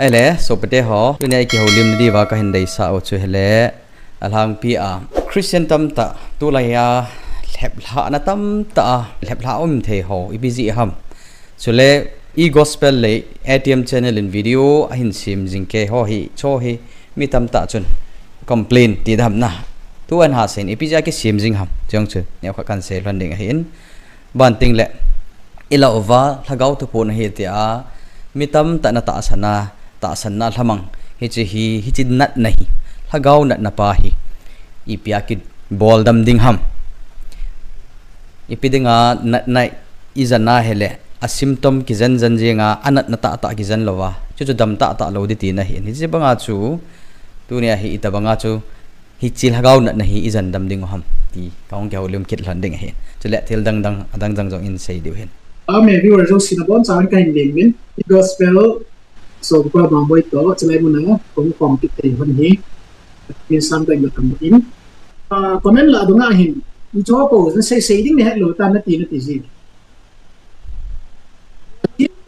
ai lẽ số bữa họ cái này kiểu lim đi vào cái hình đầy sao cho hele alhang pia Christian tâm ta tu lai hẹp hạ na tâm ta hẹp hạ thể họ ibz ham so le E-Gospel+ATM channel in video ahin sim jingke ho hi cho hi mi tam ta chun complain ti dam na tu an ha sen ipija ke sim jing ham chong chu ne kha kan se landing hin ban ting le ila ova thagau tu pon hi ti a mi tam ta na ta sana thamang hi chi nat nahi thagau nat na pa hi ipia ki bol dam ding ham ipidinga nat nai izana hele a symptom ki jan jenga anat na ta ki jan lowa chu dam ta lo di ti na hi ni je banga chu tu ne hi ita banga chu hi chil hagaw na hi izan dam ding ham ti kaung kyaw lim kit lan ding hi chu le thil dang jong in sei diu hen me viewer jong sinabon sa kan Nangin E-Gospel so ko ba boy to chalai muna kung compete te hon hi in sam dang kam in comment la dunga hin cho po sei ding ne lo tan na ti ji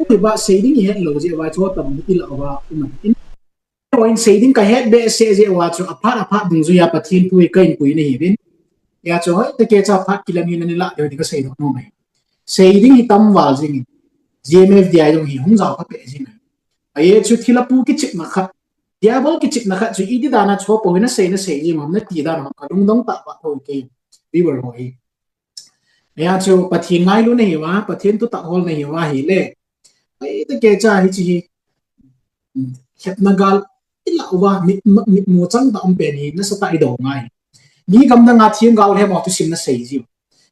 thì bạn xây dựng hết lâu rồi và cho tầm đi là và in point xây dựng cái hết bé sẽ dễ và cho apart đừng duy apart thiên tuổi cây tuổi này bên ya cho hết cái cho apart kila mình nên lại rồi thì có xây được không mày xây dựng thì tâm vào gì GMFDI đồng hi không giàu các bé gì này ấy cho thì là pu cái chip mà khát dia bol cái chip mà khát cho ít đi đàn cho po nó xây gì mà nó tí đàn mà đúng đúng tạo vào thôi cái đi vào rồi ya cho apart thiên ngay luôn này mà apart thiên tu tạo hol này mà hi lệ ấy cái kia cha hi chi khép nagal ila wa mit mo chang da om pen hi na sa tai do ngai ni gam da nga thiang gaul he mo tu sim na sei ji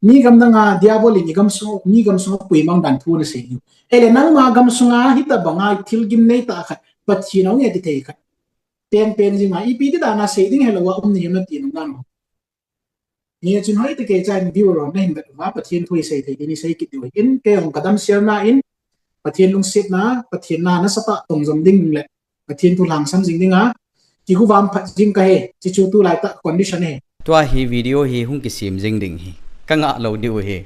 ni gam da nga diaboli ni gam so pui mang dan thu na sei ji ele nang ma gam sunga hi ta bangai thil gim nei ta khat pat chi no nge ti thei khat pen ji ngai pi ti da na sei ding he lo wa om ni na ti no dan ni chin hoi te ke cha ni viewer on nei ba pathin thui sei thei ni sei ki tu in ke ong kadam siam na in pathian lung sit na pathian na sapa tong jom ding le pathian tu lang sam jing dinga ki gu wam phat jing ka he chi chu tu lai ta condition he tua hi video hi hung ki sim jing ding hi kanga lo diu hi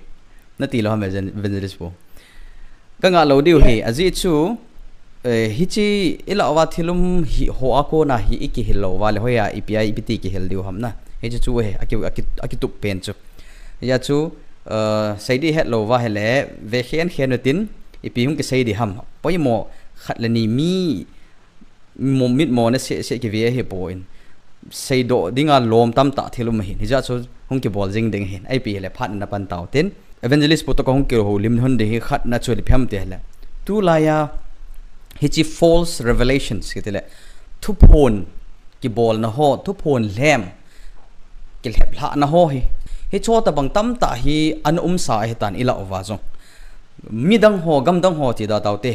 na ti lo ha evangelist po kanga lo diu hi aji chu hi chi ila wa thilum hi ho ako na hi iki hilo wa le hoya ipi ipti ki hel diu ham na he chu he aki tu pen chu ya chu saidi het lo wa hele ve khen tin ipi hung ke sei di ham poi mo khatlani mi mit mo na se ke ve he poin sei do dinga lom tam ta thilum hin hi ja chu hung ke bol jing ding hin ip le phat na pan taw ten evangelist poto ko hung ke ho lim hon de hi khat na chu li pham te la tu la ya hi chi false revelations ke le thu phon ki bol na ho thu phon lem ke lep la na ho hi cho ta bang tam ta hi an sa he tan ila wa zo mi dang ho gam dang ho ti da taw te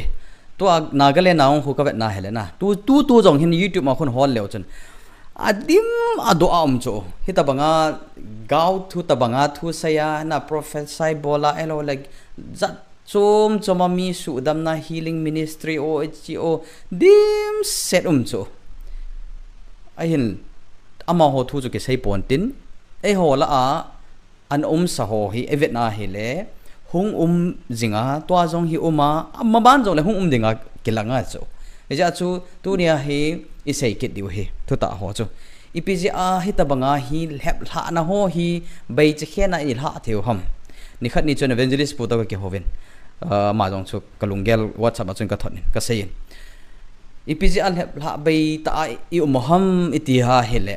to nagale naung hu ka vet na hele na tu jong hin YouTube ma khon hol leo chen adim ado am cho hita banga gaw thu ta banga thu saya na prophesy bola elo like zat choma mi su dam na healing ministry o HGO dim set cho ahin ama ho thu chu ke sei pon tin e ho la a an sa ho hi evet na hele hung zinga toa jong hi uma amma ban jong le hung dinga kilanga cho eja chu tu nia hi isei kit diu hi thu ta ho chu ipja hi ta banga hi lep la na ho hi bei che khena i la theu ham ni khat ni chon evangelist pu ta ke hoven ma jong chu kalungel whatsapp chon ka thon ka sei ipja lep la bei ta i umham itiha hele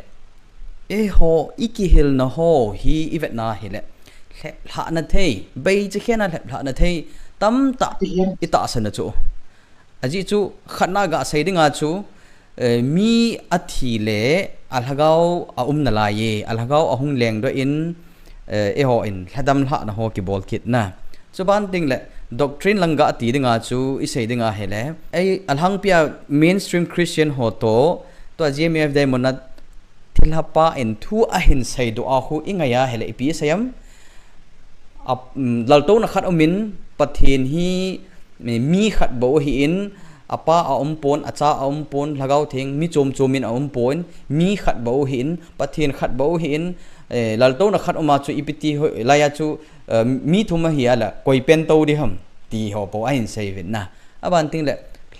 e ho iki hil na ho hi ivet na hele lạ na thế bây chứ khi nào lạ na thế tâm ta ita san chu aji chu khana ga sei dinga chu mi athi le alhagau na la ye alhagau ahung leng do in e ho in hadam la na ho ki bol kit na chu ban ding le doctrine langa ti dinga chu i sei dinga hele ai alhang pia mainstream christian ho to GMFDI monat thilhapa in thu a hin sei do a hu ingaya hele ipi sayam lalto na khat omin pathin hi mi khat bo hi in apa a pon acha a pon lagau theng mi chomin a pon mi khat bo hi in pathin khat bo hi in lalto na khat oma chu ipiti laya chu mi thuma hi ala koi pen to di ham ti ho po a hin sei vin na aban ting le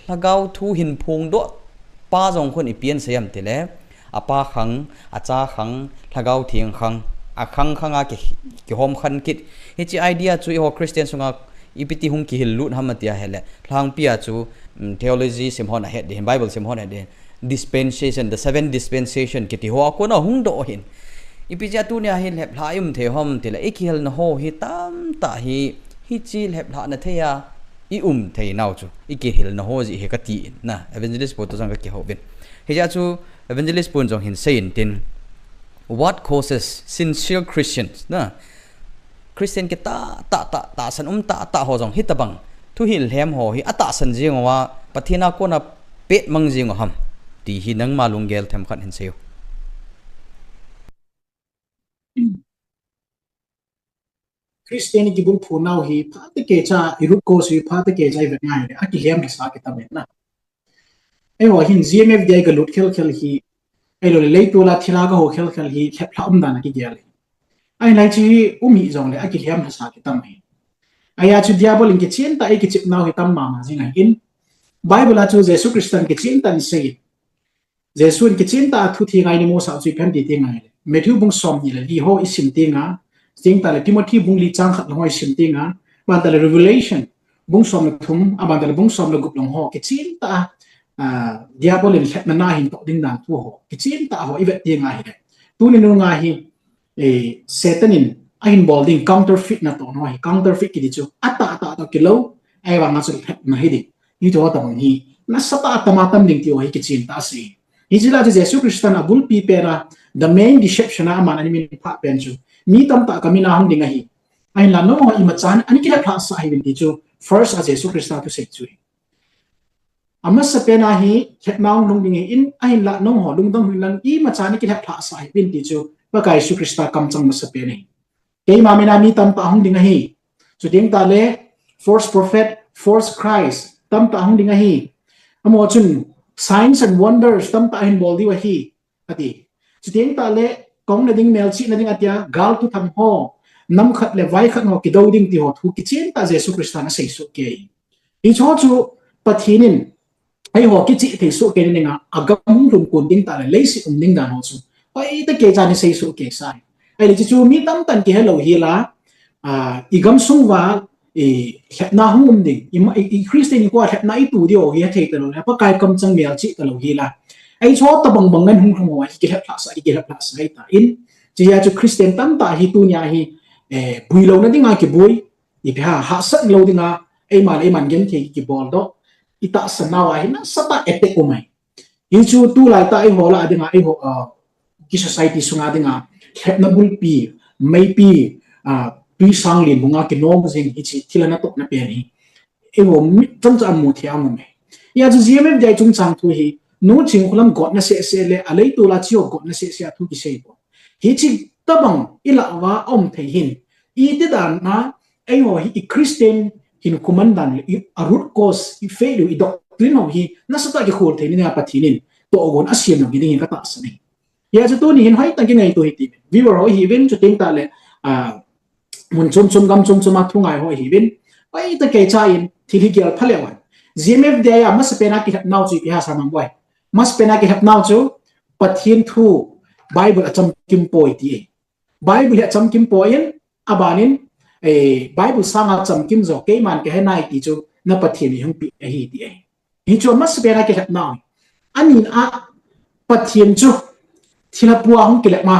lagau thu hin phung do pa jong khon ipian sayam tele apa khang acha khang lagau thiang khang a khang khanga ki hom khan kit hi chi idea chu ho Christian sunga ipiti hung ki hil lut hamatia hele thlang pia chu theology simhon ahead de Bible simhon ahead dispensation the 7 dispensation kiti ho ko na hung do hin ipija tu nya hin lep hlayum the hom tila ikhil na ho hi tam ta hi chi lep hla na theya i thei nau chu ikihil na ho ji he ka ti na evangelist po to jang ka ki ho bin he ja chu evangelist pun jong hin sein tin what causes sincere Christians na Christian ke ta san ta ho jong hitabang thu hil hem ho hi ata san jing wa pathina ko na pet mang jing ham ti hi nang malung gel them khan hin seo Christian ki bul phunau hi phate ke cha irut ko si phate ke jai ve ngai a ki hem sa ke tabe na e ho hin GMFDI ka lut khel hi e lo le tu la thila ka ho khel hi khep hlam da na ki gel ai lai chi umi jong le a ki hem sa ke tam hi aya chu diabol in ke chen ta e ki chip nau hi tam ma jinga in Bible a chu Jesus Christian ke chen tan sei Jesus in ke chen ta thu thi ngai ni mo sa chu phem ti ti ngai Matthew bung som ni le hi ho isim ti nga sing ta le Timothy bung li chang khat loi sim ti nga ban ta le Revelation bung som le thum aban ta le bung som le gup long ho ke chen ta diabol in khet na hin to ding dan tu ho ke chen ta ho ivet ti nga hi tu ni no nga hi Satan in ahin bolding counterfeit na to no hi counterfeit ki di chu ata ki lo ai wa nga chu khet na hi di ni to ta bang hi na sata tamatam ding ti ho hi ke chen ta si Ijila Jesus Christian abul pi pera the main deception a man ani min pha pen chu mi tam ta kamina hang dinga hi ai la no i machan ani kila pha sa hi bin chu first as Jesus Christ to say chu amma sa pena hi khetnaung lung ding in ai la no ho lung dong lang i machan kila pha sa hi bin chu ba kai Jesus Christ kam chang ma sa pena ke ma mina mi tam ta hang dinga hi chu ding ta le false prophet false Christ tam ta hang dinga hi amo chun signs and wonders tam ta hin bol di wa hi ati chutieng ta le kong na ding mel chi na ding atia gal tu tham ho nam khat le vai khat ngo ki do ding ti ho thu ki chen ta Jesus Christ na sei su ke i cho chu pathinin ai ho ki chi the su ke ni nga agam lum kun ding ta le leisi ding dan ho chu ai ta ke cha ni sei su ke sai ai le chu mi tam tan ki hello hi la igam sung wa na hum ding i Christian ko na i tu dio hi thei ta lo pa kai kam chang mel chi ta lo hi la ai cho ta bang bangan hung hung wa ki hep sa ai ta in chi ya chu Christian tam ta hi tu nya hi bui lo na dinga ki bui i ha sat lo dinga ai man gen thei ki bol do ita sana wa hi na sata ete ko mai i chu tu lai ta ai ho la dinga ai ho ki society sunga dinga hep na bul pi mai pi tui sang lin bunga ki nom jing ichi thilana to na pe ni e wo mi chang cha mu thia mu me ya ju GMF dai chung chang thu hi nu ching khulam got na se le alei tu la chi got na se thu ki sei bo hi chi tabang ila wa om thei hin I te dan na ai ho hi Christian hin kumandan a root cause I fail I doctrine ho hi na sa ta ki khol thei ni na pathinin to gon asian no gi ka ta sa ni ya ju tu ni hin hai ta ki ngai to hi ti we were ho hi ven chu ting ta le mun chum gam chum ma thungai ho hi bin pai ta ke cha in thili gyal phalewan GMF de ya mas pena ki nau chi ha sa mang boy mas pena ki nau chu pathin thu Bible acham kim poi ti Bible acham kim poin abanin Bible sanga cham kim zo ke man ke nai ti chu na pathin hung pi hi ti hi chu mas pena ki nau anin a pathin chu thila puwa hung ki ma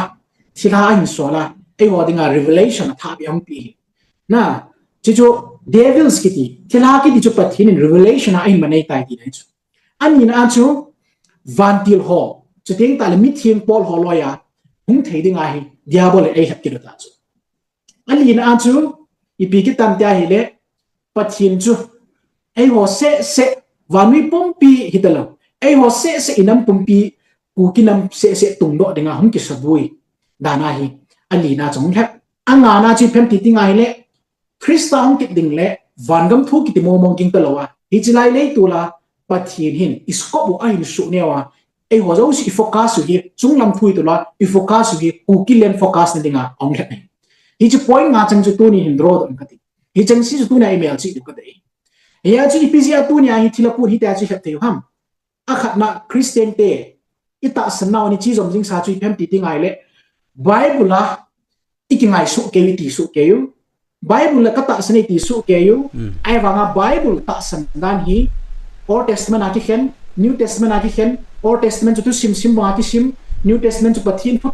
thila hin sola ai wa dinga revelation tha bi ang pi na chi chu devils kiti thila ki di chu pathin in revelation ai manai tai ti chu anin a chu vantil ho chu ting ta le mi thiem pol ho loya hung thei dinga hi diabol ai hat ki do ta chu anin a chu I pi ki tam ta hi le pathin chu ai ho se vanwi pompi hitalo ai ho se inam pompi ku kinam se tung do dinga hung ki sabui dana hi alina chong hep anga na chi phem ti tinga ile Krista ong kit ding le vangam thu ki ti mo mong king talowa hi chilai le tula pathin hin isko bu ai ni su newa ei ho zo si focus hi chunglam thui tula I focus hi ku ki len focus ni dinga ong hep hi chi point nga chang chu tu ni hin ro dom kati hi chang si chu tu na email chi du ka dei ya chu ipizia tu nya hi thilapu hi ta chi khat theu ham a khat na Christian te ita sanau ni chi zom jing sa chu phem ti tingai le Bible la ikingai su ke ti su ke yu Bible la kata sani ti su ke yu ai wanga Bible ta san dan hi Old Testament aki khen New Testament aki khen Old Testament chu sim sim ba ki sim New Testament chu pathin phut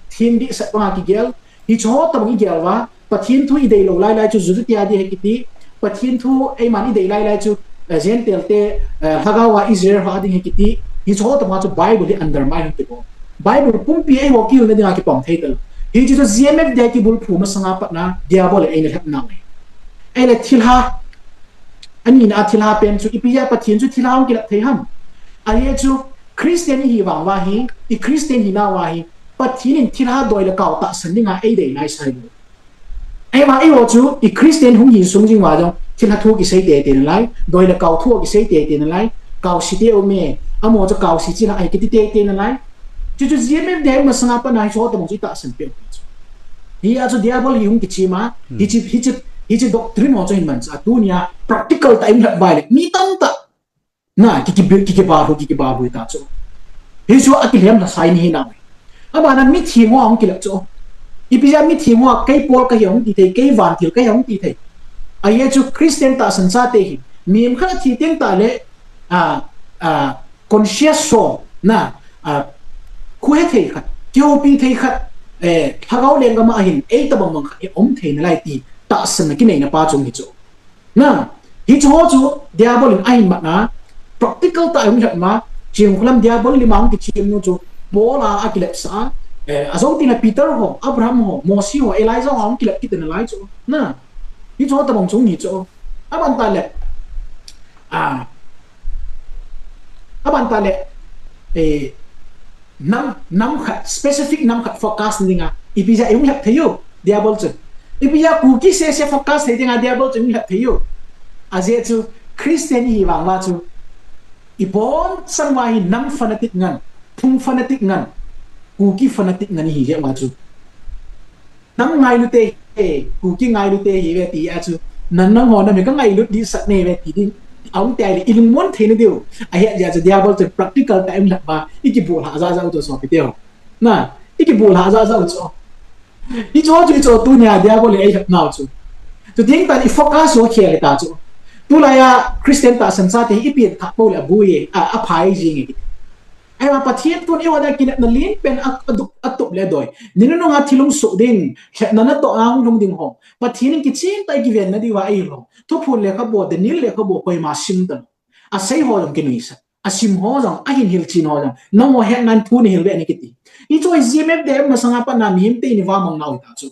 thin di sa ba ki gel hi cho ta bang gel wa pathin thu i dei lo lai lai chu zu ti adi he ki ti pathin thu ai mani dei lai lai chu zen tel te hagawa Israel ha ding he ki ti hi cho ta ma chu Bible undermine te ko Bible pum pi ai ho ki le ding aki pom theitel hi chu GMFDI ki bul phu ma sanga pat na diabol ai ne hap na ai le thilha anh nhìn athila pen chu ipia pathin chu thila ki la thei ham ai chu Christian hi wang wa hi i Christian hi na wa hi pathin in thila doi la kaw ta san dinga ai dei nai sai ai ma ai ho chu i Christian hung hi sung jing wa jong thila thu ki sei te te lai doi la kaw thu ki sei te te lai kaw si te o me amo chu kaw si chi la ai ki te te lai chu chu GMF de ma sanga pa nai cho ta mo chi ta san pe hi a chu diabol hi hung ki chi ma hi chi doctrine mo chain man sa dunia practical time la bai mi tam ta na ki ba hu ta cho hi chu akilem la sai ni na aba na mi thi mo ang ki la cho ipia mi thi mo kai pol ka yong ti thei kai van thil ka yong ti thei ai chu Christian ta san sa te hi mi em kha thi teng ta le conscious so na khu he thei khat kyo pi thei khat thagau leng ga ma hin ei ta bang mang om thei na lai ti ta san ki nei na pa chung hi chu na hi chu chu diabol in ain ma na practical ta ang hat ma chim khulam diabol limang ki chim nu chu bola akilep sa azong tina Peter ho Abraham ho Moses ho Elijah ho ang kilep kitin lai chu na hi chu ta bang chung hi chu aban ta le nam khat specific nam khat focus ninga ipija yung hat thayo diabol chu ipia kuki se focus he dinga diabol chu hat thayo aje chu Christian hi wang ma chu ibon sanwa hi nam fanatic ngan phung fanatic ngan kuki fanatic ngan hi je ma chu nam ngai lu te kuki ngai lu te hi ve ti a chu nan na ho na me ka ngai lu di sat ne ve ti ding ông tay đi ilung muốn thế nó điều ai hiện giờ diabol từ practical tại em lập mà iki bùa hạ ra cho so bị tiêu nè iki bùa hạ ra cho đi cho tu nhà diabol ấy lập nào chứ tu tiếng ta đi focus số kia người ta chứ tu là Christian ta sẵn sàng thì ít biển tháp bầu là bùi phai gì vậy ai mà phát hiện tuần yêu đã kinh nó liên bên atup le đôi nên nó ngắt thilung sụt đinh nó to ang lung đinh hồng phát hiện cái chuyện tại cái việc nó đi vào ai rồi thu phun le khabo de nil le khabo koi ma sim tan a sei ho jam kinu isa a sim ho jam a hin hil chin ho jam no mo hen nan thu ni hil be ni kiti I choi GMF de ma sanga pa na mim te ni wa mong nau ta chu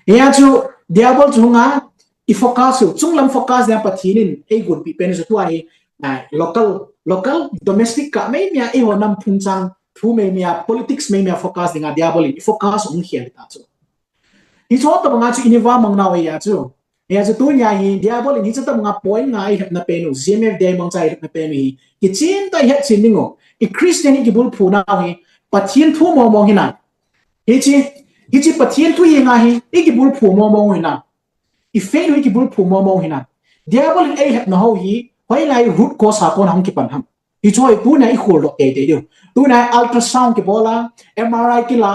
ya chu diabol chu nga I focus chung lam focus ya pathinin e gun pi pen so tu ai local domestic ka mai mia e ho nam phung chang thu me mia politics me mia focus dinga diabol I focus ung hial ta chu I cho ta nga chu iniwa mong nau ya chu ya chu tu nya hi diabol ni chu ta nga point nga I na penu GMF de mong chai na penu hi ki chin ta he chin ningo I Christian ki bul phu na hi pathin thu mo mong hina hi chi pathin thu hi nga hi ki bul phu mo mong hina I fail ki bul phu mo mong hina diabol ai het na ho hi hoi lai root cause ha kon hang ki pan ham I choi tu na I khol do te te tu na ultrasound ki bola MRI ki la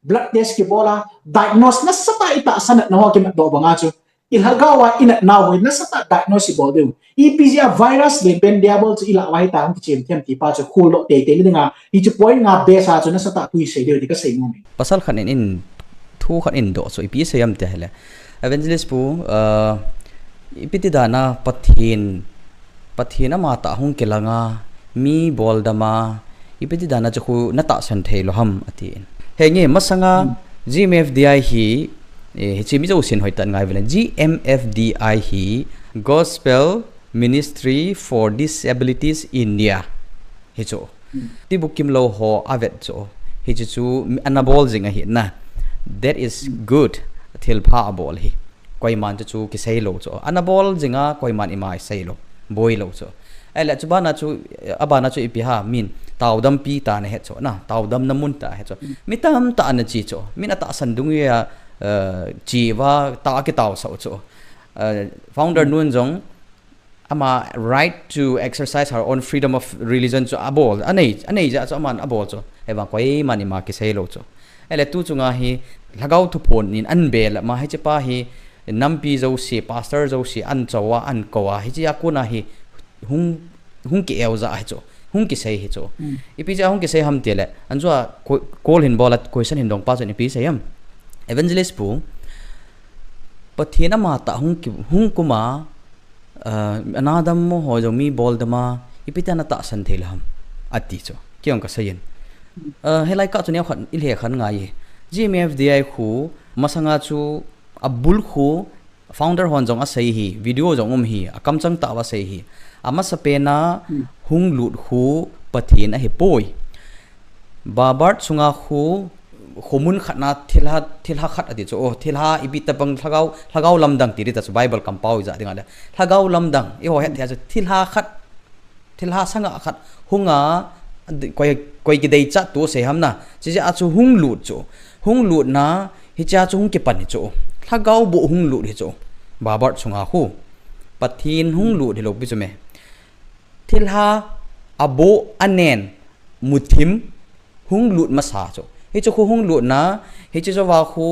blood test ki bola diagnose na sata ita sanat na ho ki ma do banga chu ilhagawa ina now na sata diagnose bo de EPZA virus le pen diabol chu ila wai ta ki chem them ti pa chu khol do te te ni nga I chu point nga be sa chu na sata tu sei de ka sei ngom pasal khan in thu khan in do so EPZA yam te hele evangelist pu ipiti dana pathin ama ta hung kelanga mi bol dama ipiti dana chu na ta san thelo ham atin henge masanga GMFDI hi hi mi jo sin hoi tan ngai velen GMFDI hi Gospel Ministry for Disabilities India hi cho ti bukim lo ho avet cho hi chu anabol zinga hi na that is good thil pha bol hi koi man chu ki sei lo cho anabol zinga koi man imai sei lo boy lo cho ele chu bana chu abana chu ipi ha min tawdam pi ta ne he cho na tawdam namun ta he cho mitam ta na chi cho min ata sandung ya chi wa ta ki taw so cho founder nun jong ama right to exercise our own freedom of religion cho abol anei ja cho man abol cho ewa koi mani ma ki sei lo cho ele tu chunga hi lagau thu phon nin an bel ma he che pa hi nampi zo si pastor zo si an chawa an kowa hi chi akuna hi hung ki el za hi cho hung ki sei hi cho ipi ja hung ki sei ham tele an zo call hin bolat question hin dong pa cho ni pi sei am evangelist pu pathina ma ta hung kuma anadam mo ho jo mi bol dama ipitana ta san thelam ati cho kyong ka sayin helai ka chunia khan ilhe khan ngai GMFDI khu masanga chu abul khu founder hon jong a sei hi video jong hi akam chang ta wa sei hi ama sapena hung lut khu pathin a he poi babart sunga khu khomun khatna thilha khat adi cho thilha ibita bang thagau lamdang tiri ta bible kampau ja dinga la thagau lamdang e ho he thia thilha sanga khat hunga koi ki dei cha tu se hamna chi ja chu hung lut na hi cha chu hung ki pan cho thagau bo hung lut hi cho babar chunga khu pathin hung lut hi lo bi chume thilha abo anen muthim hung lut masa cho hi chu hung lut na hi chu wa khu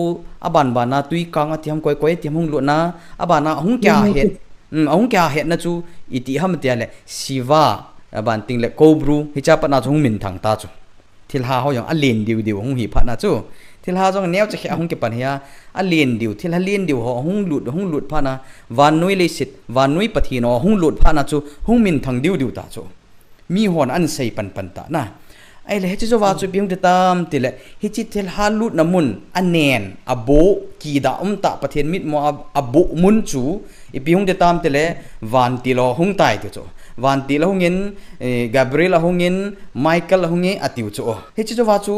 aban bana tui kang atiam koi tiam hung lut na abana hung kya het na chu iti ham tia le siva aban ting le kobru hi cha pa na chung min thang ta chu thilha ho yang alen diu hung hi pha na chu thilha jong neu che hung ke pan hiya alen diu thilha len diu ho hung lut pha na van nui le sit van nui pathi no hung lut pha na chu hung min thang diu ta chu mi hon an sei pan ta na ai le chi zo wa chu piung de tam ti le hi chi thilha lut na mun anen abo ki da ta pathen mit mo abo mun chu i piung de tam ti le van ti lo hung tai ti chu van ti lo hungin Gabriel hungin Michael hungi atiu chu he chi wa chu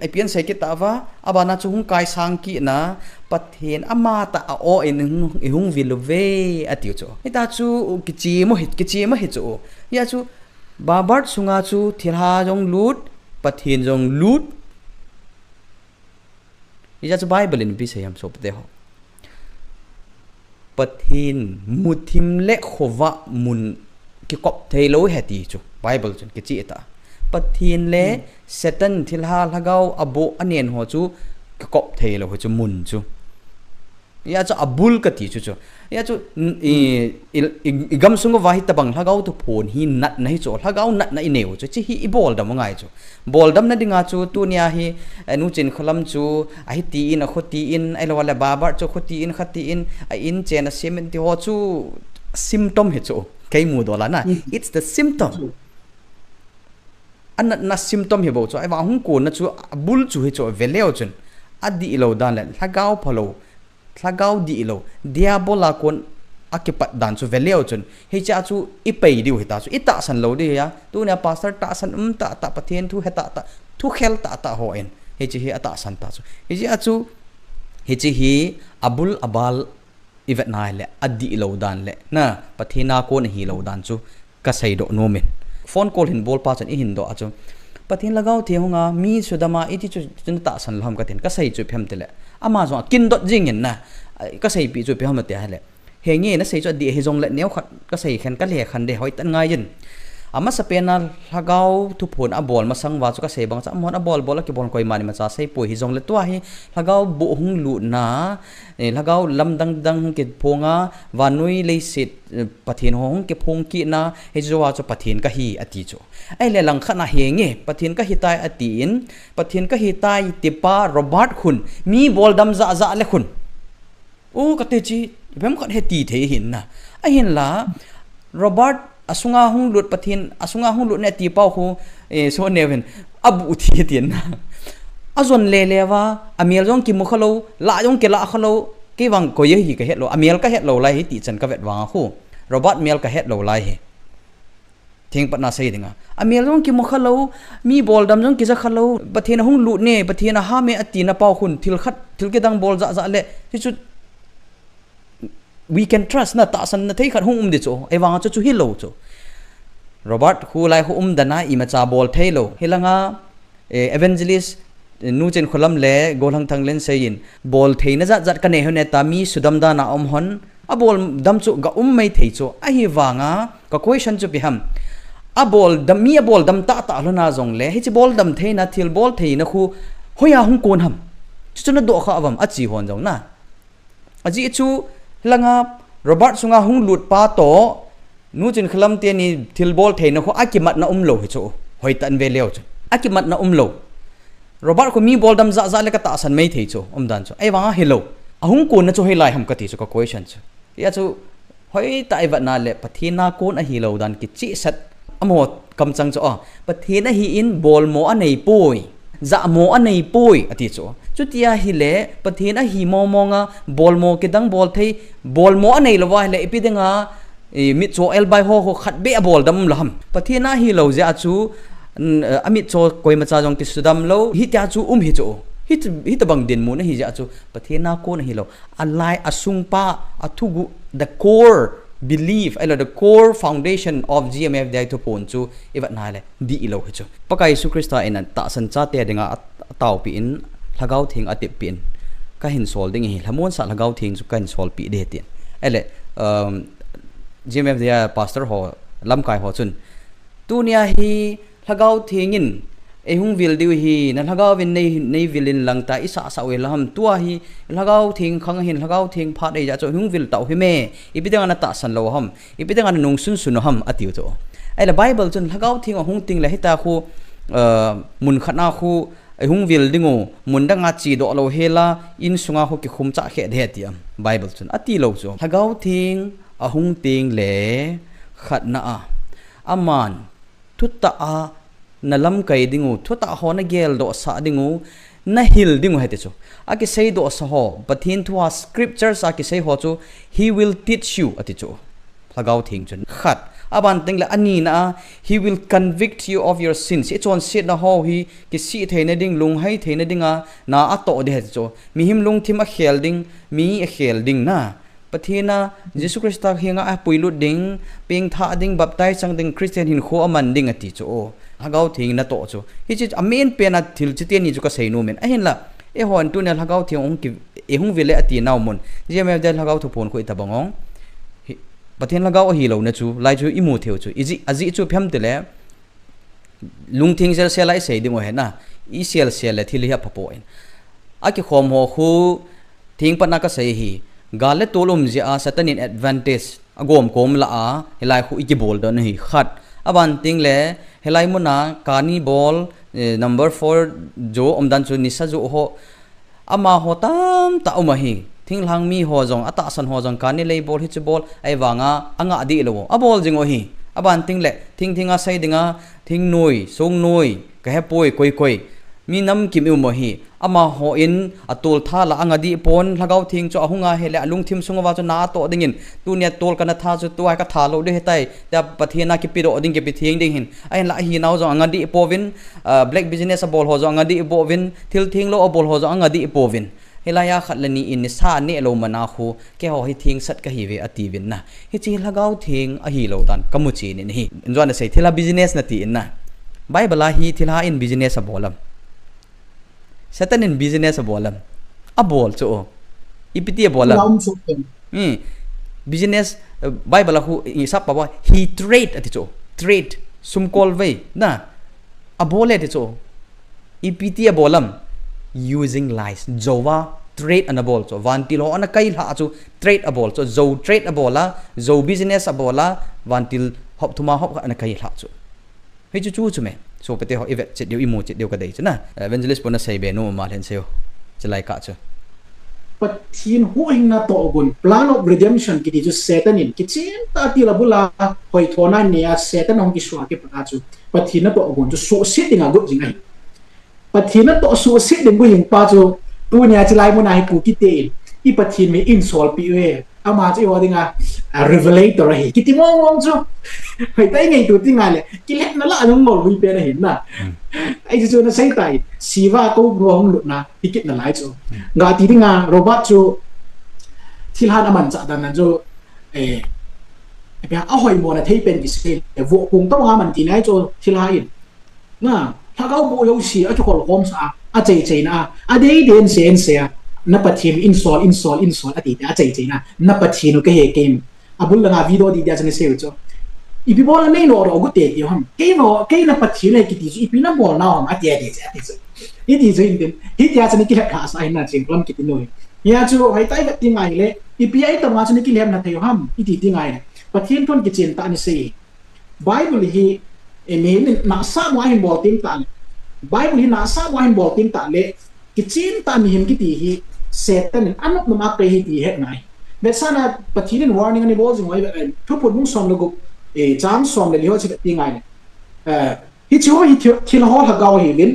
ipian sai ke ta wa abana chu hung kai sang ki na pathen ama ta o in hung vilve atiu chu eta chu ki chi mo he chu ya chu babar sunga chu thilha jong lut pathen jong lut ya chu bible in bi sai am so de ho pathen muthim le khowa mun ki kop thei lo heti chu bible chun ki chi ta pathin le satan thilha lagau abo anen ho chu ki kop thei lo chu mun chu ya chu abul ka ti chu ya chu igam sunga wahi tabang lagau tu phone hi nat nahi chu lagau nat na ineu chu chi hi ibol dam ngai chu bol dam na dinga chu tu nia hi nu chin kholam chu a hi ti in a khoti in ai lo wala babar chu khoti in khati in a in chen a semen ti ho chu symptom he chu kai mu do la na it's the symptom an na symptom he bo chu ai wa hung ko na chu bul chu he chu veleo chun adi lo dan le lagau phalo lagau di lo diabola kon akipat dan chu veleo chun he cha chu ipei diu he ta chu ita san lo di ya tu na pastor ta san ta pathen thu he ta thu khel ta ho en he chi he ata san ta chu he chu he chi hi abul abal ivet nai le adi lo dan le na pathina ko na hi lo dan chu ka sai do no men phone call hin bol pa chan i hin do achu pathin lagau the honga mi sudama iti chu ta san lam ka ten ka sai chu phem tele ama zo kin dot jing in na ka sai pi chu phem te ha le he nge na sai chu di he jong le neu khat ka sai khan ka le khan de hoi tan ngai yin ama sapena lagau tu phone a bol ma sang wa chu ka sei bang cha mon a bol ki bol koi mani ma cha sei po hi jong le to hi lagau bo hung lu na lagau lam dang ke phonga wanui le sit pathin hong ke phong ki na he jowa chu pathin ka hi ati chu ai le lang khana henge pathin ka hitai ati in pathin ka hitai tipa robert khun mi bol dam za le khun o ka te chi bem khat he ti the hin na a hin la robert asunga hung lut pathin asunga hung lut ne ti pau khu so neven abu thi tin na azon le lewa amiel jong ki mu khalo la jong ke la khalo ke wang ko ye hi ka het lo amiel ka het lo lai hi ti chan ka vet wang khu robert miel ka het lo lai hi thing pat na sei dinga amiel jong ki mu khalo mi bol dam jong ki za khalo pathin hung lut ne pathin ha me ati na pau khun thil ke dang bol za le ti chu we can trust na ta san na thei khat hum de cho e wang chu hi lo cho robert khu lai hu dana i ma cha bol thei lo hilanga evangelist nu chen kholam le golang thang len sein bol thei na zat ka ne hone ta mi sudam da na hon bol dam chu ga mai thei chu a hi wanga ka question chu bi ham a bol dam mi a bol dam ta lona zong le hi chi bol dam thei na thil bol thei na khu hoya hung kon ham chu na do kha awam a chi hon jong na aji chu langa Robert sunga hung lut pa to nu chin khlam te ni thil bol thei na khu akimat na lo hi chu hoi tan ve leo chu akimat na lo Robert ko mi bol dam za le ka ta san mai thei chu dan chu ai wanga hello ahung kon na chu hei lai ham ka ti chu ka question chu ya chu hoi tai va na le pathina kon a hi lo dan ki chi sat amot kam chang chu pathina hi in bol mo anei poi za mo anei poi ati chu chutia hi le pathina hi mo nga bol mo ke dang bol thei bol mo anei lo wa le epidenga mi cho el bai ho khat be a bol dam lam pathina hi lo ja chu amit cho koi ma cha jong ti sudam lo hi ta chu hi chu hi ta bang din mu na hi ja chu pathina ko na hi lo alai asung pa athugu the core belief alo the core foundation of GMFDI to pon chu iwat na le di lo hi chu pakai su krista in ta san cha te dinga taw pi in lagau thing atip pin ka hin sol ding hi lamon sa lagau thing chu kan sol pi de tin ele GMFDI pastor ho lam kai ho chun tunia hi lagau thing in ehung vil diu hi na lagau vin nei vilin lang ta isa sa we lam tua hi lagau thing khang hin lagau thing phat ei ja cho hung vil tau hi me ibidang na ta san lo ham ibidang na nung sun sun ham atiu to ai la bible chun lagau thing hung ting la hita khu mun khana khu ehung vil dingo mun danga chi do lo hela in sunga ho ki khum cha khe de tiam bible chun ati lo cho lagau thing ahung ting le khatna aman thutta a na lam kai dingu thuta ho na gel do sa dingu na hil dingu hete chu aki sei do sa ho pathin thua scriptures aki sei ho chu he will teach you ati chu lagau thing chun khat aban ting la ani na he will convict you of your sins it on sit na ho hi ki si theina ding lung hai theina dinga na ato de he chu mi him lung thim a khel ding mi a khel ding na pathina Jesus Christ hinga a puilu ding ping tha ding baptize sang ding Christian hin kho aman ding ati chu lagau thing na to chu hi chi amen pe na thil chi te ni chu ka sei no men a hin la e hon tu na lagau thing ong ki e hung vile ati naw mon jeme da lagau thu pon ko itabangong pathin lagau hi lo na chu lai chu imu theu chu aji chu phem te le lung thing sel selai sei ding o he na I sel le thil hi phapo en aki khom ho khu thing pa na ka sei hi gale tolum ji a satanin advantage agom kom la a helai khu iki bol don hi khat aban ting le helai muna kani ball number 4 jo omdan chu nisa jo ho ama hotam ta umahi thing lang mi ho jong ata san ho jong kani lei ball hi chu ball ai wanga anga di lo a ball jingo hi aban ting le thing a sai dinga thing noi song noi ka he poi koi mi nam kim u mo hi ama ho in atul tha la anga di pon lagau thing chu ahunga hele alung thim sunga wa chu na to dingin tu nia tol kana tha chu tu ai ka tha lo de hetai ta pathina ki piro ding ke pithing ding hin ai la hi naw zo anga di povin black business a bol ho zo anga di povin thil thing lo a bol ho zo anga di povin helaya khatlani in sa ne lo mana khu ke ho hi thing sat ka hi ve ati vin na hi chi lagau thing a hi lo dan kamu chi ni hi injona sei thila business na ti in na bible hi thila in business a bolam Satan in business a bolam a bol chu ipiti a bolam business bible hu isap pa he trade ati chu trade sum kol ve na a bole ati chu ipiti a bolam using lies jowa trade an a bol chu vantil ho an kai la chu trade a bol chu zo trade a bola zo business a bola vantil hop thuma hop an kai la chu he chu chu me so pete ho evet chet deu imu chet deu ka dei chuna evangelist pona sei be no ma len seo chelai ka chu pathin hu ing na to gun plan of redemption ki ju satan in ki chen ta ti la bula hoi thona ne a satan ong ki swa ke pa chu pathin na to gun ju so setting a go jing ai pathin na to so set ding go ing pa chu tu nya chelai mo nai pu ki te I pathin me in sol pi we ama che wa dinga revelator hi ki ti mong chu hoi tai ngai tu ti ngai le ki let na la nong ngol wi pe na hin na ai chu na sai tai siwa ko ro hong lu na tikit na lai chu nga ti dinga robot chu thil han aman cha dan na chu bia a hoi mo na thei pen ki se vo kung to nga man ti nai chu thil ha in na tha gao bo yo si a chu kol hom sa a chei na a dei den sen se na pathin install ati ta chei na na pathin ke he game abul langa video di dia jane se cho ipi bol nei no ro gu te ti ham ke na pathin le ki ti ipi na bol na ham ati ati so ini jo in hi dia jane ki ka sa ina ching lam ki ti no ya chu hai tai ga ti ngai le ipi ai ta ma jane ki lem na theu ham iti ti ngai pathin thon ki chen ta ni se bible hi emen na sa mo hin bol ting ta bible hi na sa mo hin bol ting ta le ki chin ta mi him ki ti hi Satan anok na ma pe hi ti het ngai bet sana pathin warning ani bol jing wai thu put mung som logo chang som le li ho chi ti ngai hi chu hi thil ho ha gaw hi bin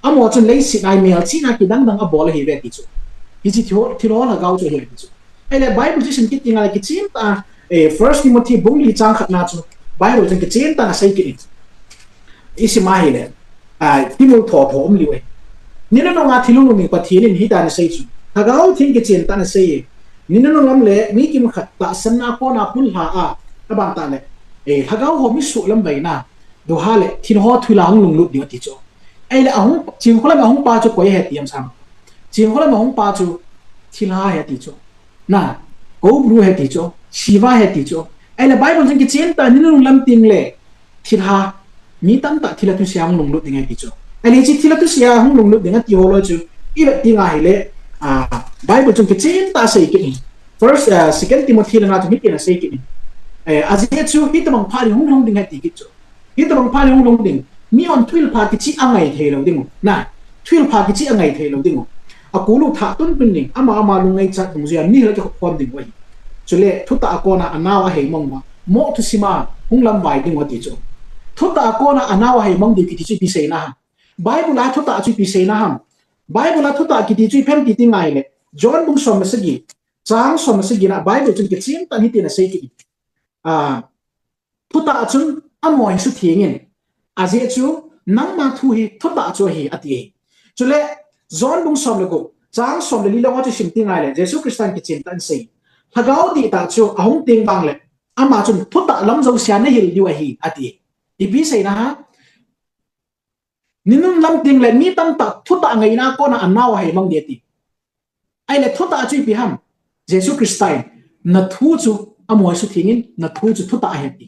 amo chun lei si nai mel chi na ki dang a bol hi ve ti chu hi chi thil ho ha gaw chu hi chu ai le bible ji sin ki ti ngai ki chin ta first Timothy bung li chang khat na chu bible jing ki chin ta na sai ki isi ma hi le timul tho om li we ni na nga thilu mi pathin hi ta na sai chu hagao thing ke chen ta na sei ni na lam le mi kim khat ta san na ko na pul ha a bang ta le hagao ho mi su lam bai na do ha le thin ho thula hung lung lu di ti cho ai le ahung ching khola ma hung pa chu koi he tiam sam ching khola ma hung pa chu thil ha he ti cho na ko bru he ti cho shiva he ti cho ai le bible jing ke chen ta ni na lam ting le thil ha mi tam ta thila tu siang lung lu ding he ti cho ai le chi thila tu sia hung lung lu ding a ti ho lo chu i le ti ngai le Bible chung kichin ta sei ki first second Timothy na tu hit na sei ki azia chu hit bang phali hung ding hati ki chu hit bang phali hung ding mi on twil pha ki chi angai thelo ding na twil pha ki chi angai thelo ding akulu tha tun pin ning ama lu ngai cha dung zia ni la ki khom ding wai chule thuta akona anawa hei mong ma mo tu sima hung lam vai ding wati chu thuta akona anawa hei mong di ki chi pi sei na Bible la thuta chu pi sei na ham Bible la thuta ki ti chui phem ti ngai le John bung som se gi chang som se gi na Bible chun ki chin ta ni ti na se ki thuta chun amoi su thingin aje chu nang ma thu hi thuta chu hi ati chule John bung som le go chang som le li lo chu sim ti ngai le Jesus Christian ki chin tan se hagao di ta chu ahung ting bang le ama chun thuta lam zo sia na hil yu hi ati ibi sei na ha ninun lam ting le mi tam ta thuta ngai na ko na anaw hai mang de ti ai le thuta chui pi ham Jesus Christian na thu chu amoi su thingin na thu chu thuta he ti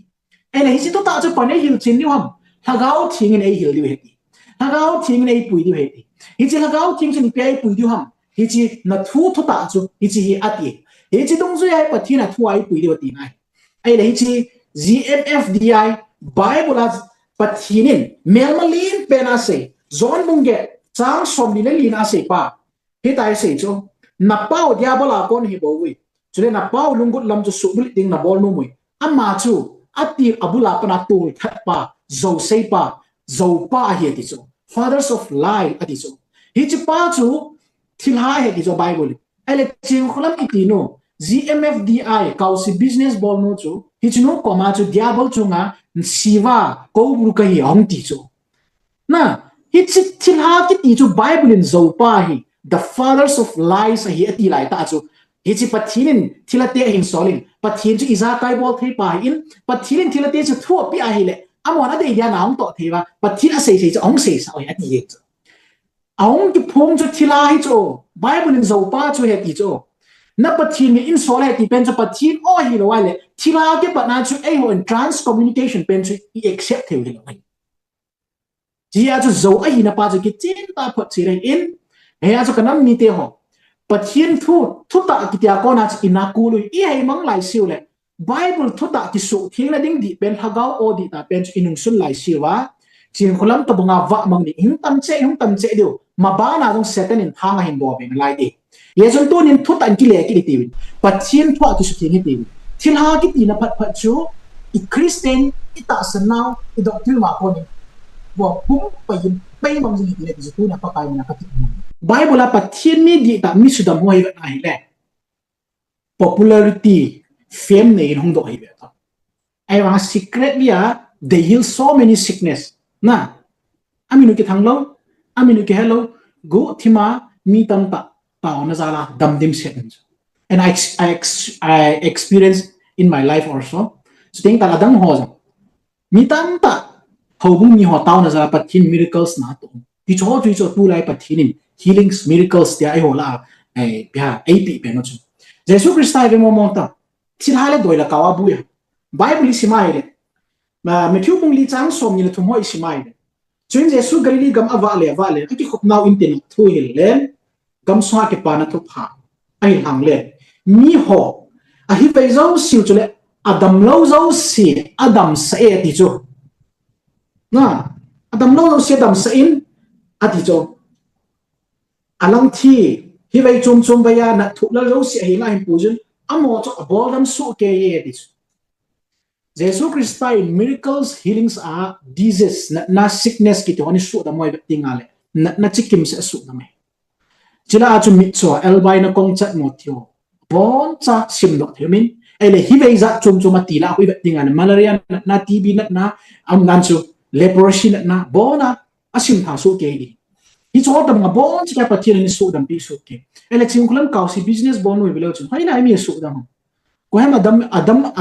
ai le hi thuta chu pa ne hil chin ni ham hagao thingin ei hil li he ti hagao thingin ei pui di he ti hi chi hagao thing chin pi ei pui di ham hi chi na thu thuta chu hi chi hi ati hi chi dong zu ai pa thi na thu ai pui di ti nai ai le hi chi GMFDI Bible as pathinin melmalin pena se zon bunge chang som ni le lina se pa he tai se cho na pau dia bola kon hi bowi chule na pau lungut lam chu subul ting na bol nu mui amma chu ati abula pana tul that pa zo se pa zo pa hi ti cho fathers of lie ati cho hi chi pa chu thil ha he ti cho bible ele ching kholam iti no GMFDI kausi business bol no chu hi chu no koma chu diabol chu nga siva ko bru ka hi hong ti chu na hi chi thil ha ki ti chu bible in zo pa hi the fathers of lies hi ati lai ta chu hi chi pathinin thilate hin solin pathin chu iza kai bol thei pa in pathinin thilate chu thu pi a hi le amona de ya naung to theiwa pathin a sei chu ong sei sa hi ati ye chu ong ki phom chu thila hi chu bible in zo pa chu he ti chu na pathin in sole ti pen chu pathin o hi lo wale thila ke pa na chu ai ho in trans communication pen chu I accept he lo mai ji a chu zo ai na pa chu ki chin ta phot chi re in he a chu kanam ni te ho pathin thu ta ki tia ko na chu ina ku lu I hai mang lai siu le bible thu ta ki su thing la ding di pen hagao o di ta pen chu inung sun lai siwa chin khulam to bunga wa mang ni him tam che dio ma ba na jong satan in thang a hin bo ben lai di ye jong tu nin thu tan ki le ki ti win pathin thu ki su thing ti thil ha ki ti na phat chu I Christian I ta san now I doctrine ma ko ni bo pum pa yin pai mang ji ti le ti tu na pa kai na ka ti bible la pathin mi di ta mi su dam hoi ba ai le popularity fame ne in hong do ai ba ta ai wa secretly they heal so many sickness na aminu ki thanglo aminu ki hello go thima mi tam ta ta na zala dam dim se and I experienced in my life also so ting ta dang ho ja mi tam ta thobung mi ho taw na zala pathin miracles na to ti cho tu lai pathin healings miracles dia ai ho la bia ap pe no chu Jesus Christ ai mo mo ta thil ha le doi la kawa bu ya Bible simai le ma Matthew mong li chang som ni le thum hoi simai le chuin Jesus Galili gam awa le ki khop nau in ten thu hil le gam swa ke pa na thu pha ai hang le mi ho a hi pe zo siu chu le Adam lo zo si Adam sa e ti chu na Adam lo zo si Adam sa in ati chu alang thi hi vai chum baya na thu la lo si hi la hin pu jun amo chu abodam su ke ye ti chu Jesus Christ miracles healings are disease na sickness ki to ani su da moi tingale na chikim se su da me chila chu mi cho elbai na kong chat mo thio bon cha sim do themin ele hi vei za chum atila hui tingan malaria na TB na am nan chu leprosy na bona asim tha su ke di hi cho dam nga bon cha pa thil ni su dam pi su ke ele chim khulam kaw si business bon wi belo chu hai na mi su dam ko hem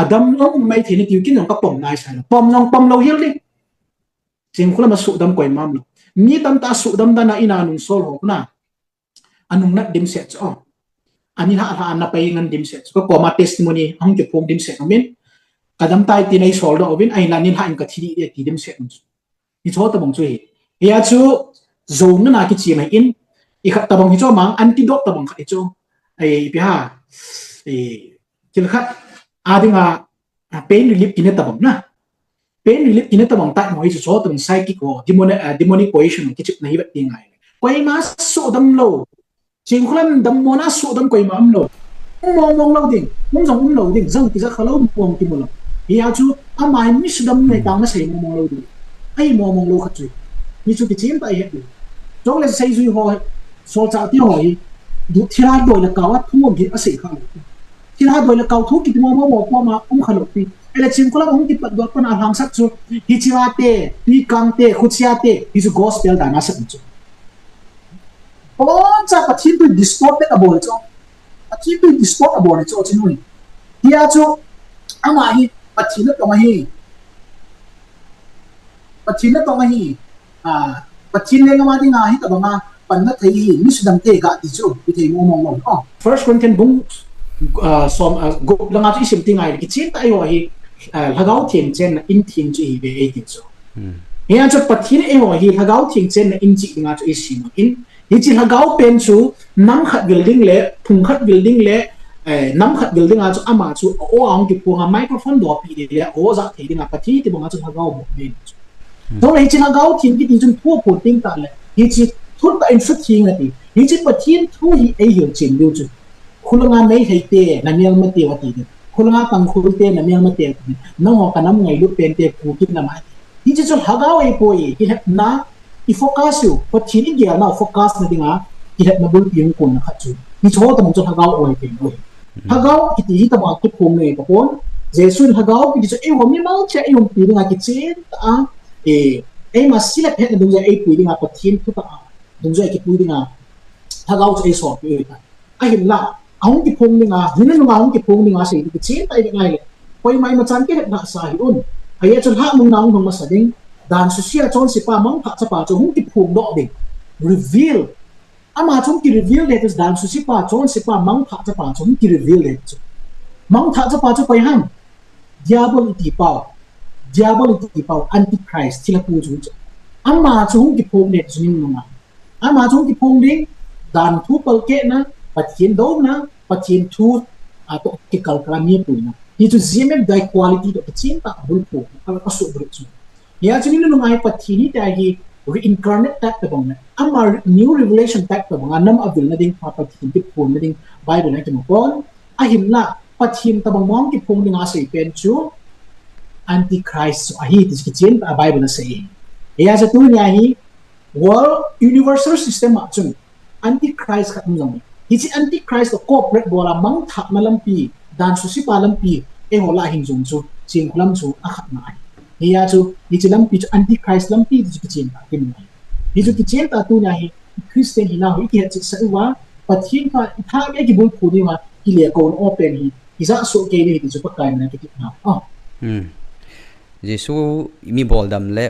adam lo mai thini tiu kin ka pom nai sai pom lo hil ni chim khulam su dam koi mam lo mi tam ta su dam da na ina nun sol ho na anung na dim set cho ani ha na pai ngan dim set ko ma testimony hong ke phom dim set amen kadam tai ti nei sol do obin ai lanin ha in ka thiri de ti dim set ni cho ta bong chu hi ya chu zong na ki chi mai in i khat ta bong hi cho mang antidote ta bong kha cho ai pi ha kil khat adinga pain relief kin ta bong na pain relief kin ta bong ta moi chu cho tum psychic ho demonic possession ki chip nahi ba ti ngai koi ma so dam lo ching khulam dam mona so dam koi ma am lo mong lo ding mong jong lo ding jang ti za khalo mong ti mo lo ya chu amai mi su dam nei ta na sei mong lo ding ai mong lo khat chu ni chu ki chim ta he jong le sei zui ho so cha ti ho hi du thira doi la kawa thu gi a sei kha thira doi la kaw thu ki mo ma khalo ti ele chim khulam hong ti pat do pa na hang sak chu hi chiwa te ti kang te khuchia te hi chu gospel da na sak chu bon cha pathin tu distort ka bol cho pathin tu distort ka bol cho chinui dia chu ama hi pathin to ma hi pathin le ma ding hi ta ba pan na thei hi mi sudam te ga ti chu ti thei mo first Corinthians bung som go langa chu sim tingai ki chin ta yo hi lagau thiem chen na in thing chu hi be e ti chu ya chu pathin e ho hi lagau thing chen na in chi nga chu isim in hi chi lagau pen chu nam khat building le thung khat building le nam khat building a chu ama chu o ang ki punga microphone do pi le o za thei dinga pathi ti bonga chu lagau bo ne so le chi lagau thing ki ti chun thu pu ting ta le hi chi thut ta in sut thing ati hi chi pathin thu hi ai hiu chin lu chu khulanga nei hei te na mial ma te wa ti khulanga tang khul te na mial ma te na ho kanam ngai lu pen te pu ki na ma hi chi chu lagau ai poi hi na i focus you pathin in dia na focus na dinga ki het na bul piang kun na khachu ni cho ta mong chu lagau oi pe oi lagau ki ti ta ma ki phom ne ka pon jesu lagau ki chu e ho mi mau che e hom pi dinga ki chen ta e ma sila phet na dung ja e pu dinga pathin thu ta dung ja ki pu dinga lagau chu e so pi oi ta a hin la ahong ki phom dinga hin na ahong ki phom dinga se ki chen ta i ngai koi mai ma chan ke het na sa hi un ai chu ha mong nang hong ma sa ding dan su sia chon si pa mang pha cha pa chu hung ki phum do ding reveal ama chon ki reveal le tes dan su si pa chon si pa mang pha cha pa chu hung ki reveal le chu mang tha cha pa chu pai ham diabol ti pau antichrist thila pu chu ama chu hung ki phum le chu ning ma ama chu ki phum ding dan thu pal ke na pathin do na pathin thu a to ki kal kra mi pu na hi chu GMFDI quality do pathin ta bul pu ka su bru chu ya chini no ngai pathini ta hi reincarnate tak ta bang ama new revelation tak ta bang nam avil na ding pa pathin ki phun na ding bible na ki mo kon a him la pathin ta bang mong ki phun ding a sei pen chu antichrist a hi ti ki chen a bible na sei ya sa tu nya hi world universal system ma chung antichrist khat mong hi chi antichrist ko corporate bola mang thak na lampi dan su si pa lampi e hola hin jung chu ching lam chu a khat na hiya chu ni chilam pi antichrist lam pi chu chen ta kin ni chu chen ta tu na hi christian hi na hi ki chu sa wa pathin ka tha ge ki bul khu ni ma ki le kon open hi isa so ke ni chu pa kai na ki na jesu mi bol dam le